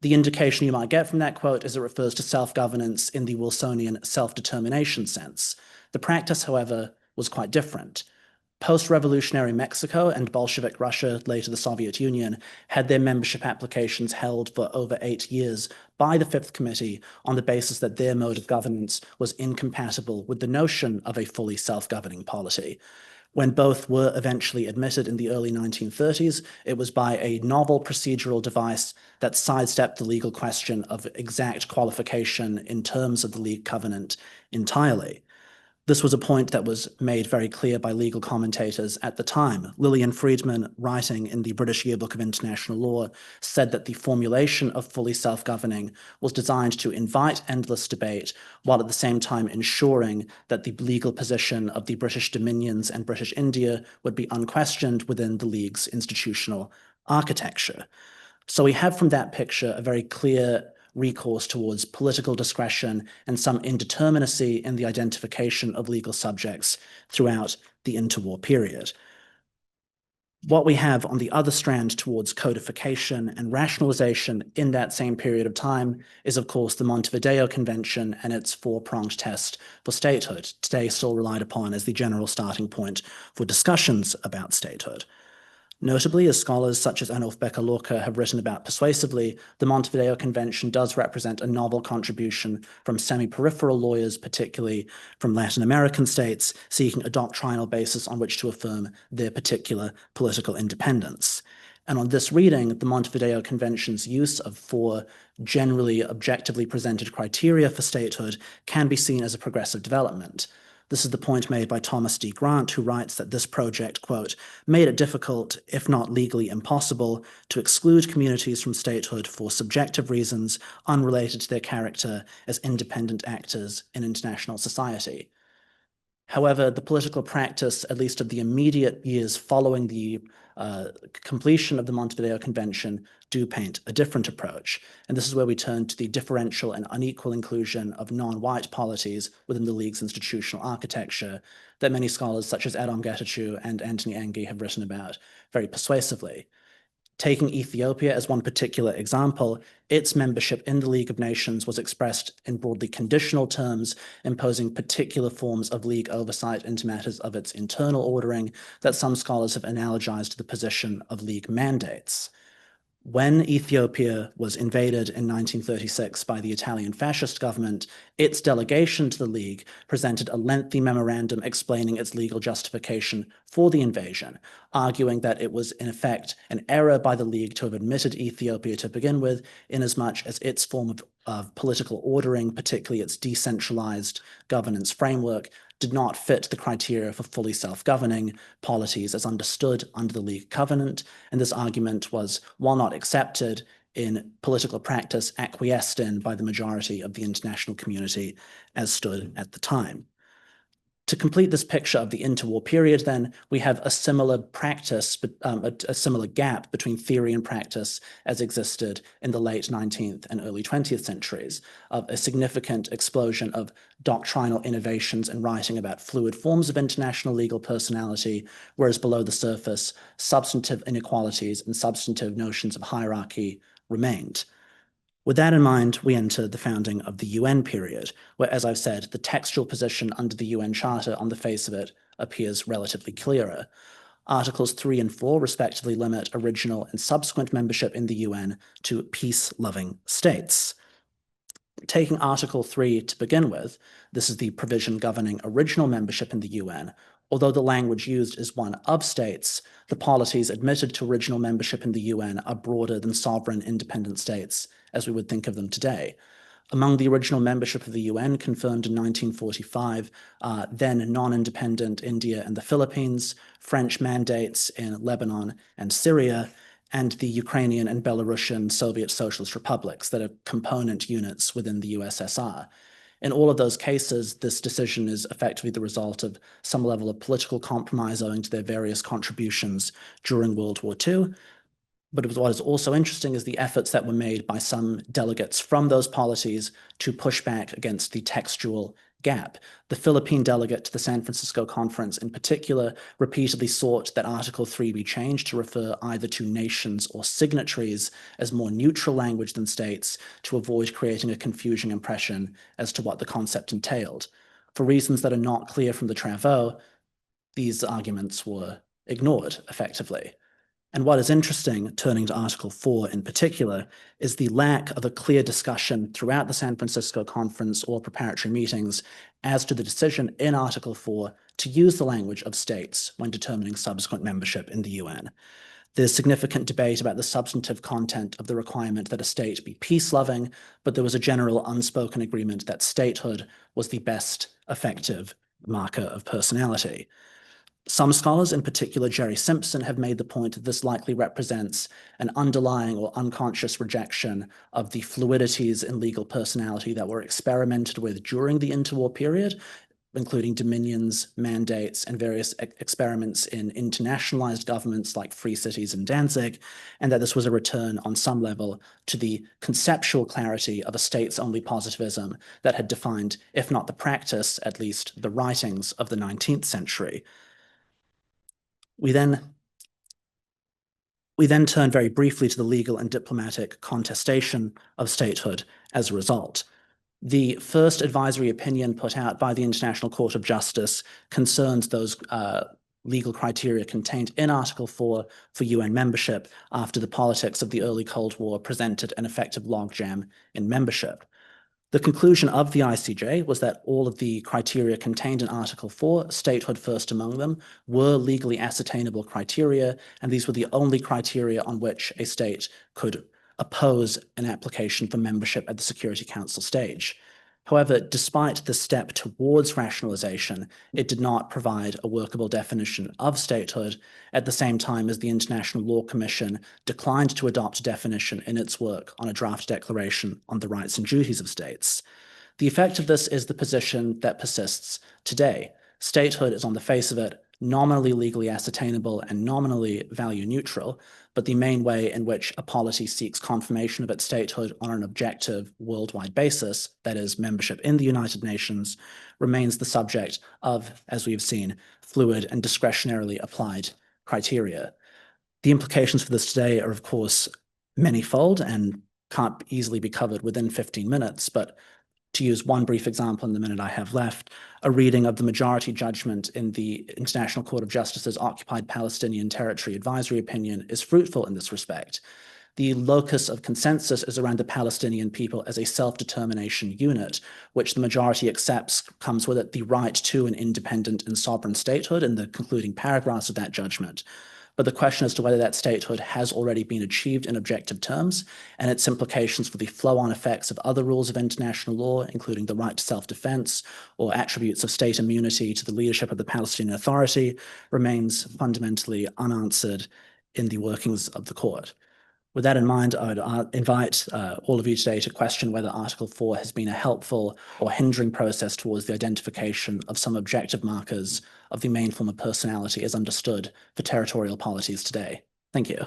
The indication you might get from that quote is it refers to self-governance in the Wilsonian self-determination sense. The practice, however, was quite different. Post-revolutionary Mexico and Bolshevik Russia, later the Soviet Union, had their membership applications held for over 8 years by the Fifth Committee on the basis that their mode of governance was incompatible with the notion of a fully self-governing polity. When both were eventually admitted in the early 1930s, it was by a novel procedural device that sidestepped the legal question of exact qualification in terms of the League Covenant entirely. This was a point that was made very clear by legal commentators at the time. Lillian Friedman, writing in the British Yearbook of International Law, said that the formulation of fully self-governing was designed to invite endless debate, while at the same time ensuring that the legal position of the British Dominions and British India would be unquestioned within the League's institutional architecture. So we have from that picture a very clear recourse towards political discretion and some indeterminacy in the identification of legal subjects throughout the interwar period. What we have on the other strand towards codification and rationalization in that same period of time is, of course, the Montevideo Convention and its four-pronged test for statehood, today still relied upon as the general starting point for discussions about statehood. Notably, as scholars such as Arnulf Becker-Lorca have written about persuasively, the Montevideo Convention does represent a novel contribution from semi-peripheral lawyers, particularly from Latin American states, seeking a doctrinal basis on which to affirm their particular political independence. And on this reading, the Montevideo Convention's use of 4 generally objectively presented criteria for statehood can be seen as a progressive development. This is the point made by Thomas D. Grant, who writes that this project, quote, made it difficult, if not legally impossible, to exclude communities from statehood for subjective reasons unrelated to their character as independent actors in international society. However, the political practice, at least of the immediate years following the completion of the Montevideo Convention, do paint a different approach. And this is where we turn to the differential and unequal inclusion of non-white polities within the League's institutional architecture that many scholars such as Adam Getachew and Anthony Angie have written about very persuasively. Taking Ethiopia as one particular example, its membership in the League of Nations was expressed in broadly conditional terms, imposing particular forms of League oversight into matters of its internal ordering that some scholars have analogized to the position of League mandates. When Ethiopia was invaded in 1936 by the Italian fascist government, its delegation to the League presented a lengthy memorandum explaining its legal justification for the invasion, arguing that it was in effect an error by the League to have admitted Ethiopia to begin with, inasmuch as its form of political ordering, particularly its decentralized governance framework, did not fit the criteria for fully self-governing polities as understood under the League Covenant, and this argument was, while not accepted, in political practice acquiesced in by the majority of the international community as stood at the time. To complete this picture of the interwar period, then, we have a similar practice, a similar gap between theory and practice as existed in the late 19th and early 20th centuries, of a significant explosion of doctrinal innovations in writing about fluid forms of international legal personality, whereas below the surface, substantive inequalities and substantive notions of hierarchy remained. With that in mind, we enter the founding of the UN period, where, as I've said, the textual position under the UN Charter on the face of it appears relatively clearer. Articles 3 and 4 respectively limit original and subsequent membership in the UN to peace-loving states. Taking Article 3 to begin with, this is the provision governing original membership in the UN. Although the language used is one of states, the polities admitted to original membership in the UN are broader than sovereign independent states, as we would think of them today. Among the original membership of the UN confirmed in 1945, then non-independent India and the Philippines, French mandates in Lebanon and Syria, and the Ukrainian and Belarusian Soviet Socialist republics that are component units within the USSR. In all of those cases, this decision is effectively the result of some level of political compromise owing to their various contributions during World War II. But what is also interesting is the efforts that were made by some delegates from those polities to push back against the textual gap. The Philippine delegate to the San Francisco conference in particular repeatedly sought that Article 3 be changed to refer either to nations or signatories as more neutral language than states, to avoid creating a confusing impression as to what the concept entailed. For reasons that are not clear from the travaux, these arguments were ignored effectively. And what is interesting, turning to Article 4 in particular, is the lack of a clear discussion throughout the San Francisco conference or preparatory meetings as to the decision in Article 4 to use the language of states when determining subsequent membership in the UN. There's significant debate about the substantive content of the requirement that a state be peace-loving, but there was a general unspoken agreement that statehood was the best effective marker of personality. Some scholars, in particular Jerry Simpson, have made the point that this likely represents an underlying or unconscious rejection of the fluidities in legal personality that were experimented with during the interwar period, including dominions, mandates, and various experiments in internationalized governments like Free Cities and Danzig, and that this was a return on some level to the conceptual clarity of a states-only positivism that had defined, if not the practice, at least the writings of the 19th century. We then turn very briefly to the legal and diplomatic contestation of statehood as a result. The first advisory opinion put out by the International Court of Justice concerns those legal criteria contained in Article 4 for UN membership after the politics of the early Cold War presented an effective logjam in membership. The conclusion of the ICJ was that all of the criteria contained in Article 4, statehood first among them, were legally ascertainable criteria, and these were the only criteria on which a state could oppose an application for membership at the Security Council stage. However, despite the step towards rationalization, it did not provide a workable definition of statehood at the same time as the International Law Commission declined to adopt a definition in its work on a draft declaration on the rights and duties of states. The effect of this is the position that persists today. Statehood is, on the face of it, nominally legally ascertainable and nominally value neutral, but the main way in which a polity seeks confirmation of its statehood on an objective worldwide basis, that is, membership in the United Nations, remains the subject of, as we've seen, fluid and discretionarily applied criteria. The implications for this today are, of course, manyfold and can't easily be covered within 15 minutes, but to use one brief example in the minute I have left, a reading of the majority judgment in the International Court of Justice's Occupied Palestinian Territory Advisory Opinion is fruitful in this respect. The locus of consensus is around the Palestinian people as a self-determination unit, which the majority accepts comes with it the right to an independent and sovereign statehood in the concluding paragraphs of that judgment. but the question as to whether that statehood has already been achieved in objective terms and its implications for the flow-on effects of other rules of international law, including the right to self-defense or attributes of state immunity to the leadership of the Palestinian Authority, remains fundamentally unanswered in the workings of the court. With that in mind, I would invite all of you today to question whether Article 4 has been a helpful or hindering process towards the identification of some objective markers of the main form of personality as understood for territorial polities today. Thank you.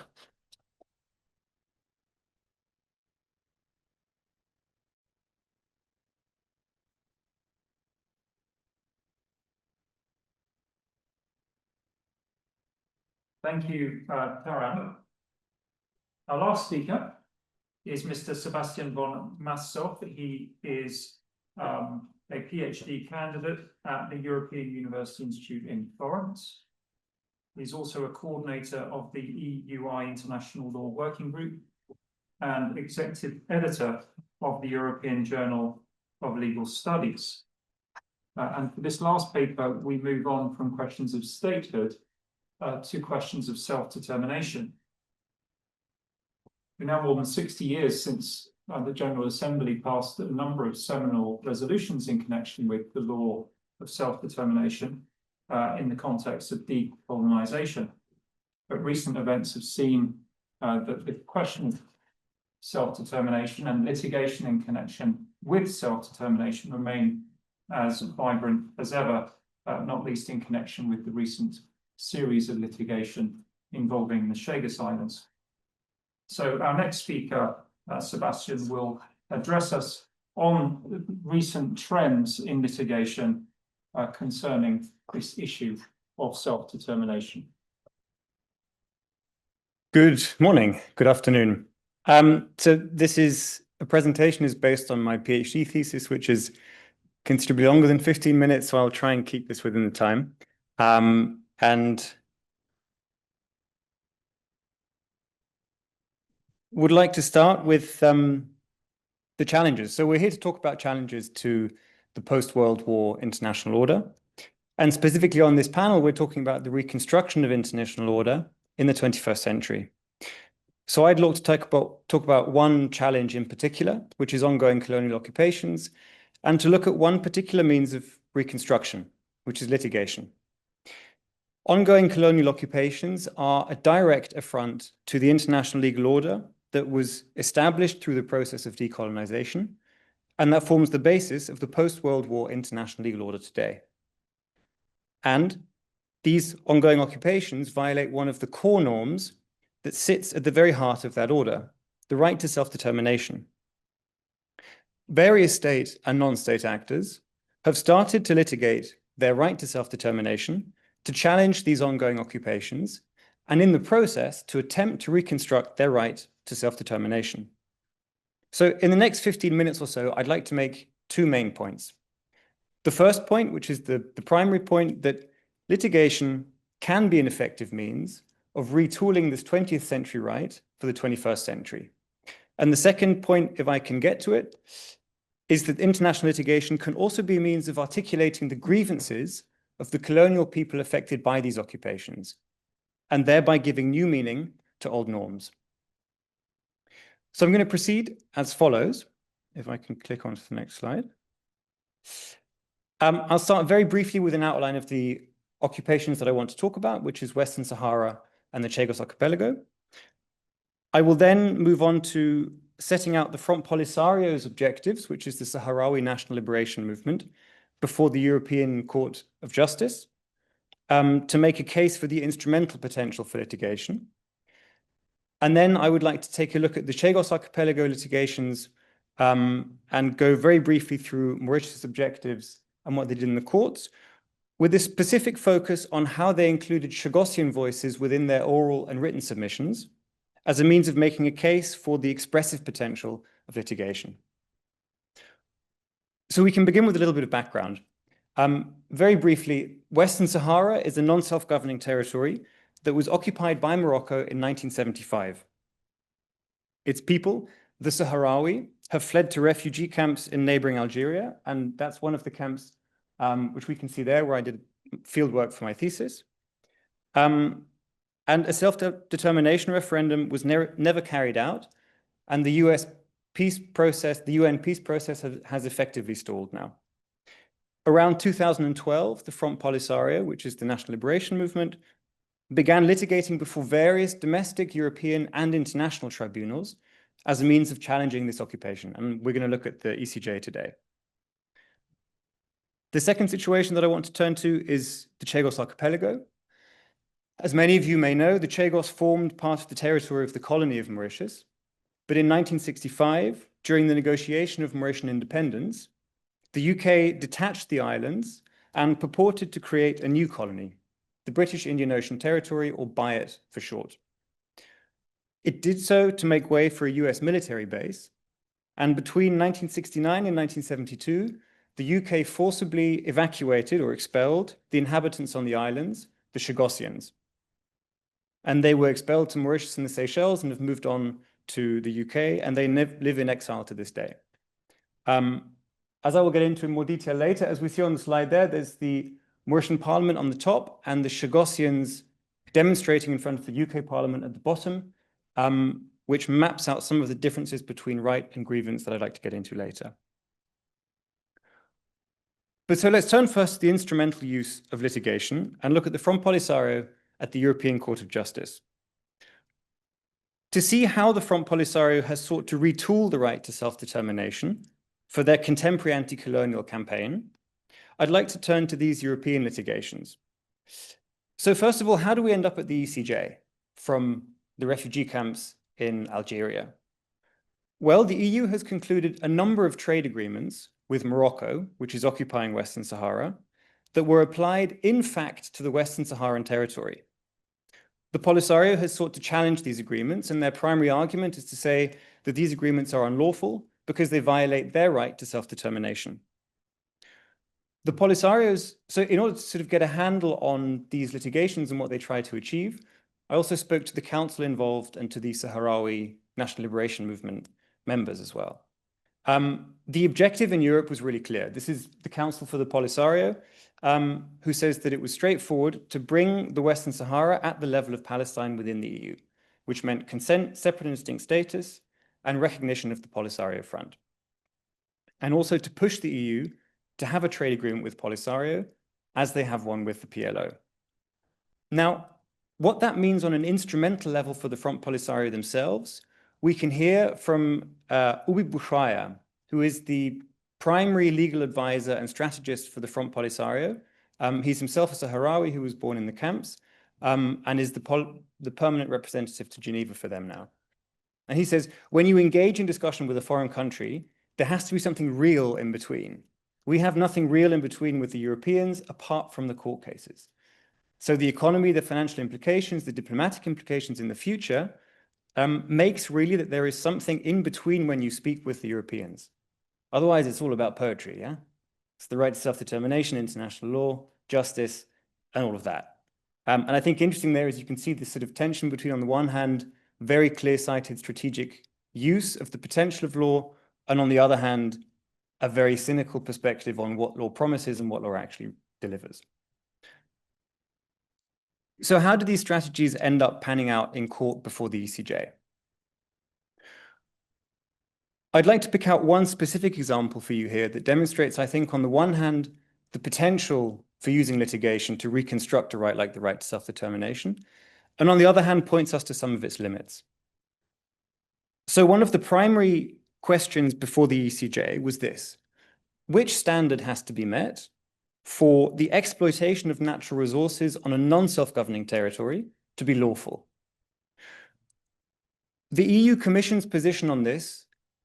Thank you, Taran. Our last speaker is Mr. Sebastian von Massow. He is a PhD candidate at the European University Institute in Florence. He's also a coordinator of the EUI International Law Working Group and executive editor of the European Journal of Legal Studies. And for this last paper, we move on from questions of statehood to questions of self-determination. We're now more than 60 years since the General Assembly passed a number of seminal resolutions in connection with the law of self-determination in the context of decolonization. But recent events have seen that the question of self-determination and litigation in connection with self-determination remain as vibrant as ever, not least in connection with the recent series of litigation involving the Chagos Islands. So our next speaker, Sebastian, will address us on recent trends in litigation concerning this issue of self-determination. Good morning, good afternoon. So this is a presentation is based on my PhD thesis, which is considerably longer than 15 minutes, so I'll try and keep this within the time. And would like to start with the challenges. So we're here to talk about challenges to the post-World War international order. And specifically on this panel, we're talking about the reconstruction of international order in the 21st century. So I'd like to talk about one challenge in particular, which is ongoing colonial occupations, and to look at one particular means of reconstruction, which is litigation. Ongoing colonial occupations are a direct affront to the international legal order that was established through the process of decolonization, and that forms the basis of the post-World War international legal order today. And these ongoing occupations violate one of the core norms that sits at the very heart of that order, the right to self-determination. Various state and non-state actors have started to litigate their right to self-determination to challenge these ongoing occupations, and in the process to attempt to reconstruct their right to self-determination. So in the next 15 minutes or so, I'd like to make two main points. The first point, which is the primary point, that litigation can be an effective means of retooling this 20th century right for the 21st century. And the second point, if I can get to it, is that international litigation can also be a means of articulating the grievances of the colonial people affected by these occupations, and thereby giving new meaning to old norms. So I'm going to proceed as follows, if I can click on to the next slide. I'll start very briefly with an outline of the occupations that I want to talk about, which is Western Sahara and the Chagos Archipelago. I will then move on to setting out the Front Polisario's objectives, which is the Sahrawi National Liberation Movement, before the European Court of Justice, to make a case for the instrumental potential for litigation. And then I would like to take a look at the Chagos Archipelago litigations and go very briefly through Mauritius' objectives and what they did in the courts, with a specific focus on how they included Chagosian voices within their oral and written submissions as a means of making a case for the expressive potential of litigation. So we can begin with a little bit of background. Very briefly, Western Sahara is a non-self-governing territory that was occupied by Morocco in 1975. Its people, the Sahrawi, have fled to refugee camps in neighboring Algeria, and that's one of the camps which we can see there where I did field work for my thesis. and a self-determination referendum was never carried out, and the UN peace process has effectively stalled now. Around 2012, the Front Polisario, which is the National Liberation Movement, began litigating before various domestic, European, and international tribunals as a means of challenging this occupation. And we're going to look at the ECJ today. The second situation that I want to turn to is the Chagos Archipelago. As many of you may know, the Chagos formed part of the territory of the colony of Mauritius. But in 1965, during the negotiation of Mauritian independence, the UK detached the islands and purported to create a new colony, the British Indian Ocean Territory, or BIOT for short. It did so to make way for a US military base, and between 1969 and 1972, the UK forcibly evacuated or expelled the inhabitants on the islands, the Chagosians. And they were expelled to Mauritius and the Seychelles and have moved on to the UK, and they live in exile to this day. As I will get into in more detail later, as we see on the slide there, there's the Mauritian Parliament on the top and the Chagosians demonstrating in front of the UK Parliament at the bottom, which maps out some of the differences between right and grievance that I'd like to get into later. But so let's turn first to the instrumental use of litigation and look at the Front Polisario at the European Court of Justice. To see how the Front Polisario has sought to retool the right to self-determination for their contemporary anti-colonial campaign, I'd like to turn to these European litigations. So first of all, how do we end up at the ECJ from the refugee camps in Algeria? Well, the EU has concluded a number of trade agreements with Morocco, which is occupying Western Sahara, that were applied in fact to the Western Saharan territory. The Polisario has sought to challenge these agreements, and their primary argument is to say that these agreements are unlawful because they violate their right to self-determination. The Polisarios, so in order to sort of get a handle on these litigations and what they try to achieve, I also spoke to the council involved and to the Sahrawi National Liberation Movement members as well. The objective in Europe was really clear. This is the Council for the Polisario, who says that it was straightforward to bring the Western Sahara at the level of Palestine within the EU, which meant consent, separate and distinct status, and recognition of the Polisario front. And also to push the EU to have a trade agreement with Polisario, as they have one with the PLO. Now, what that means on an instrumental level for the Front Polisario themselves, we can hear from Ubi Bushaya, who is the primary legal advisor and strategist for the Front Polisario. He's himself a Sahrawi who was born in the camps and is the permanent representative to Geneva for them now. And he says, when you engage in discussion with a foreign country, there has to be something real in between. We have nothing real in between with the Europeans apart from the court cases. So the economy, the financial implications, the diplomatic implications in the future makes really that there is something in between when you speak with the Europeans. Otherwise, it's all about poetry, yeah? It's the right to self-determination, international law, justice, and all of that. And I think interesting there is you can see this sort of tension between, on the one hand, very clear-sighted strategic use of the potential of law, and on the other hand, a very cynical perspective on what law promises and what law actually delivers. So how do these strategies end up panning out in court before the ECJ? I'd like to pick out one specific example for you here that demonstrates, I think, on the one hand, the potential for using litigation to reconstruct a right like the right to self-determination, and on the other hand, points us to some of its limits. So one of the primary questions before the ECJ was this: which standard has to be met for the exploitation of natural resources on a non-self-governing territory to be lawful? The EU Commission's position on this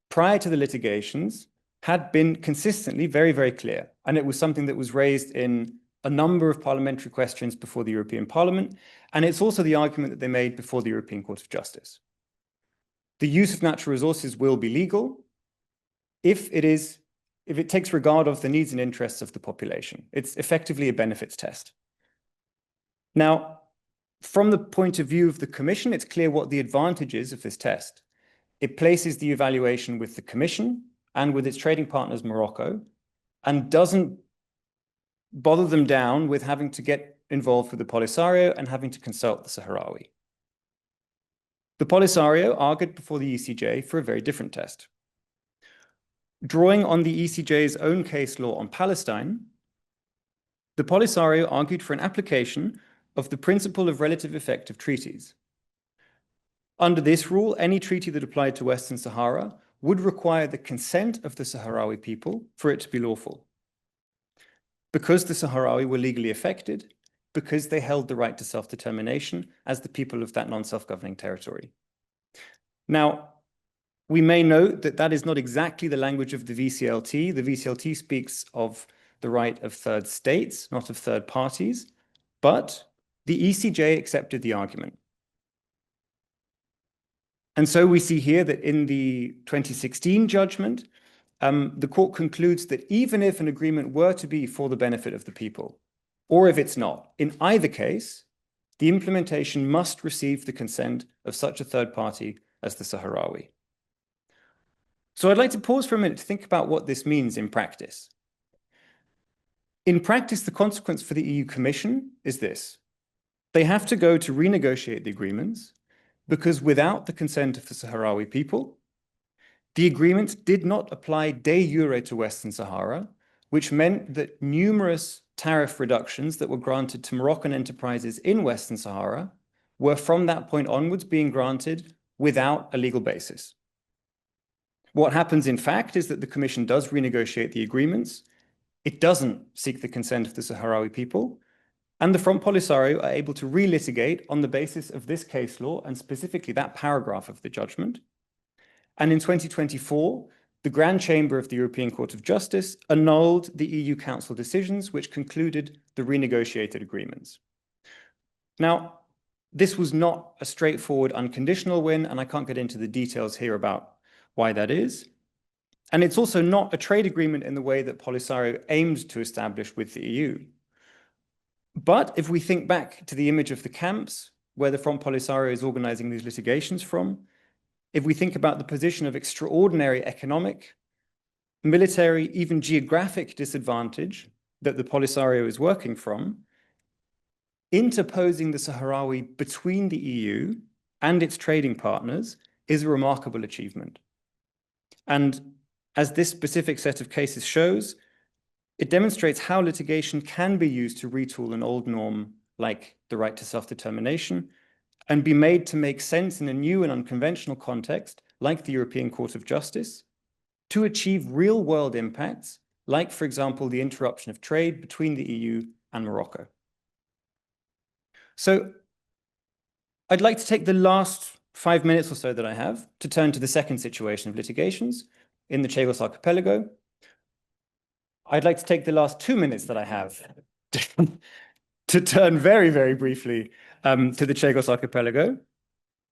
prior to the litigations had been consistently very, very clear. And it was something that was raised in a number of parliamentary questions before the European Parliament. And it's also the argument that they made before the European Court of Justice. The use of natural resources will be legal if it takes regard of the needs and interests of the population. It's effectively a benefits test. Now, from the point of view of the Commission, it's clear what the advantage is of this test. It places the evaluation with the Commission and with its trading partners, Morocco, and doesn't bother them down with having to get involved with the Polisario and having to consult the Sahrawi. The Polisario argued before the ECJ for a very different test. Drawing on the ECJ's own case law on Palestine, the Polisario argued for an application of the principle of relative effect of treaties. Under this rule, any treaty that applied to Western Sahara would require the consent of the Sahrawi people for it to be lawful. Because the Sahrawi were legally affected, because they held the right to self-determination as the people of that non-self-governing territory. Now, we may note that that is not exactly the language of the VCLT. The VCLT speaks of the right of third states, not of third parties, but the ECJ accepted the argument. And so we see here that in the 2016 judgment, the court concludes that even if an agreement were to be for the benefit of the people, or if it's not, in either case, the implementation must receive the consent of such a third party as the Sahrawi. So I'd like to pause for a minute to think about what this means in practice. In practice, the consequence for the EU Commission is this. They have to go to renegotiate the agreements because without the consent of the Sahrawi people, the agreement did not apply de jure to Western Sahara, which meant that numerous tariff reductions that were granted to Moroccan enterprises in Western Sahara were from that point onwards being granted without a legal basis. What happens in fact is that the Commission does renegotiate the agreements. It doesn't seek the consent of the Sahrawi people, and the Front Polisario are able to relitigate on the basis of this case law and specifically that paragraph of the judgment. And in 2024, the Grand Chamber of the European Court of Justice annulled the EU Council decisions which concluded the renegotiated agreements. Now, this was not a straightforward unconditional win, and I can't get into the details here about why that is. And it's also not a trade agreement in the way that Polisario aimed to establish with the EU. But if we think back to the image of the camps where the Front Polisario is organizing these litigations from, if we think about the position of extraordinary economic, military, even geographic disadvantage that the Polisario is working from, interposing the Sahrawi between the EU and its trading partners is a remarkable achievement. And as this specific set of cases shows, it demonstrates how litigation can be used to retool an old norm like the right to self-determination and be made to make sense in a new and unconventional context like the European Court of Justice to achieve real-world impacts like, for example, the interruption of trade between the EU and Morocco. So I'd like to take the last 5 minutes or so that I have to turn to the second situation of litigations in the Chagos Archipelago. I'd like to take the last 2 minutes that I have to turn very, very briefly to the Chagos Archipelago.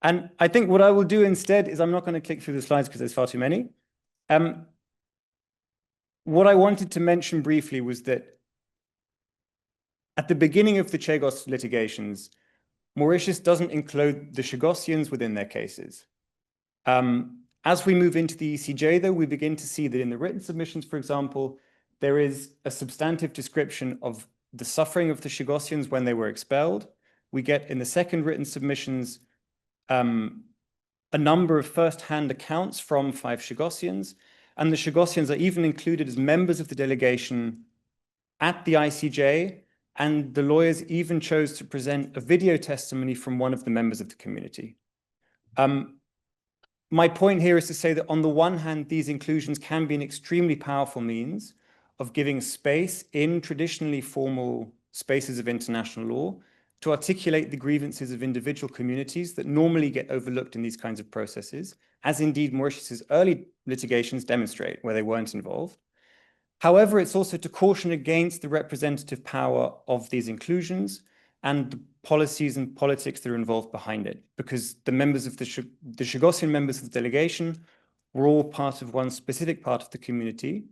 And I think what I will do instead is I'm not going to click through the slides because there's far too many. What I wanted to mention briefly was that at the beginning of the Chagos litigations, Mauritius doesn't include the Chagossians within their cases. As we move into the ECJ, though, we begin to see that in the written submissions, for example, there is a substantive description of the suffering of the Chagossians when they were expelled. We get in the second written submissions a number of first-hand accounts from 5 Chagossians, and the Chagossians are even included as members of the delegation at the ICJ, and the lawyers even chose to present a video testimony from one of the members of the community. My point here is to say that on the one hand, these inclusions can be an extremely powerful means of giving space in traditionally formal spaces of international law to articulate the grievances of individual communities that normally get overlooked in these kinds of processes, as indeed Mauritius's early litigations demonstrate where they weren't involved. However, it's also to caution against the representative power of these inclusions and the policies and politics that are involved behind it, because the members of the Chagossian members of the delegation were all part of one specific part of the community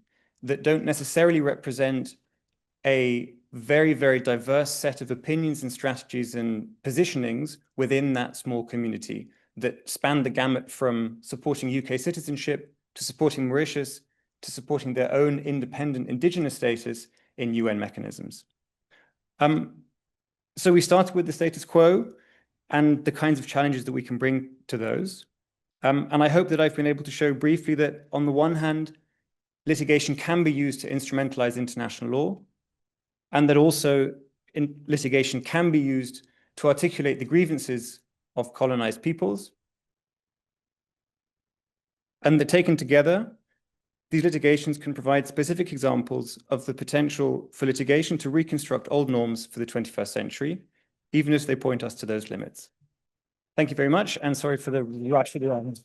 that don't necessarily represent a very, very diverse set of opinions and strategies and positionings within that small community that span the gamut from supporting UK citizenship to supporting Mauritius to supporting their own independent indigenous status in UN mechanisms. So we started with the status quo and the kinds of challenges that we can bring to those. And I hope that I've been able to show briefly that on the one hand, litigation can be used to instrumentalize international law, and that also litigation can be used to articulate the grievances of colonized peoples. And that taken together, these litigations can provide specific examples of the potential for litigation to reconstruct old norms for the 21st century, even if they point us to those limits. Thank you very much, and sorry for the rush at the end.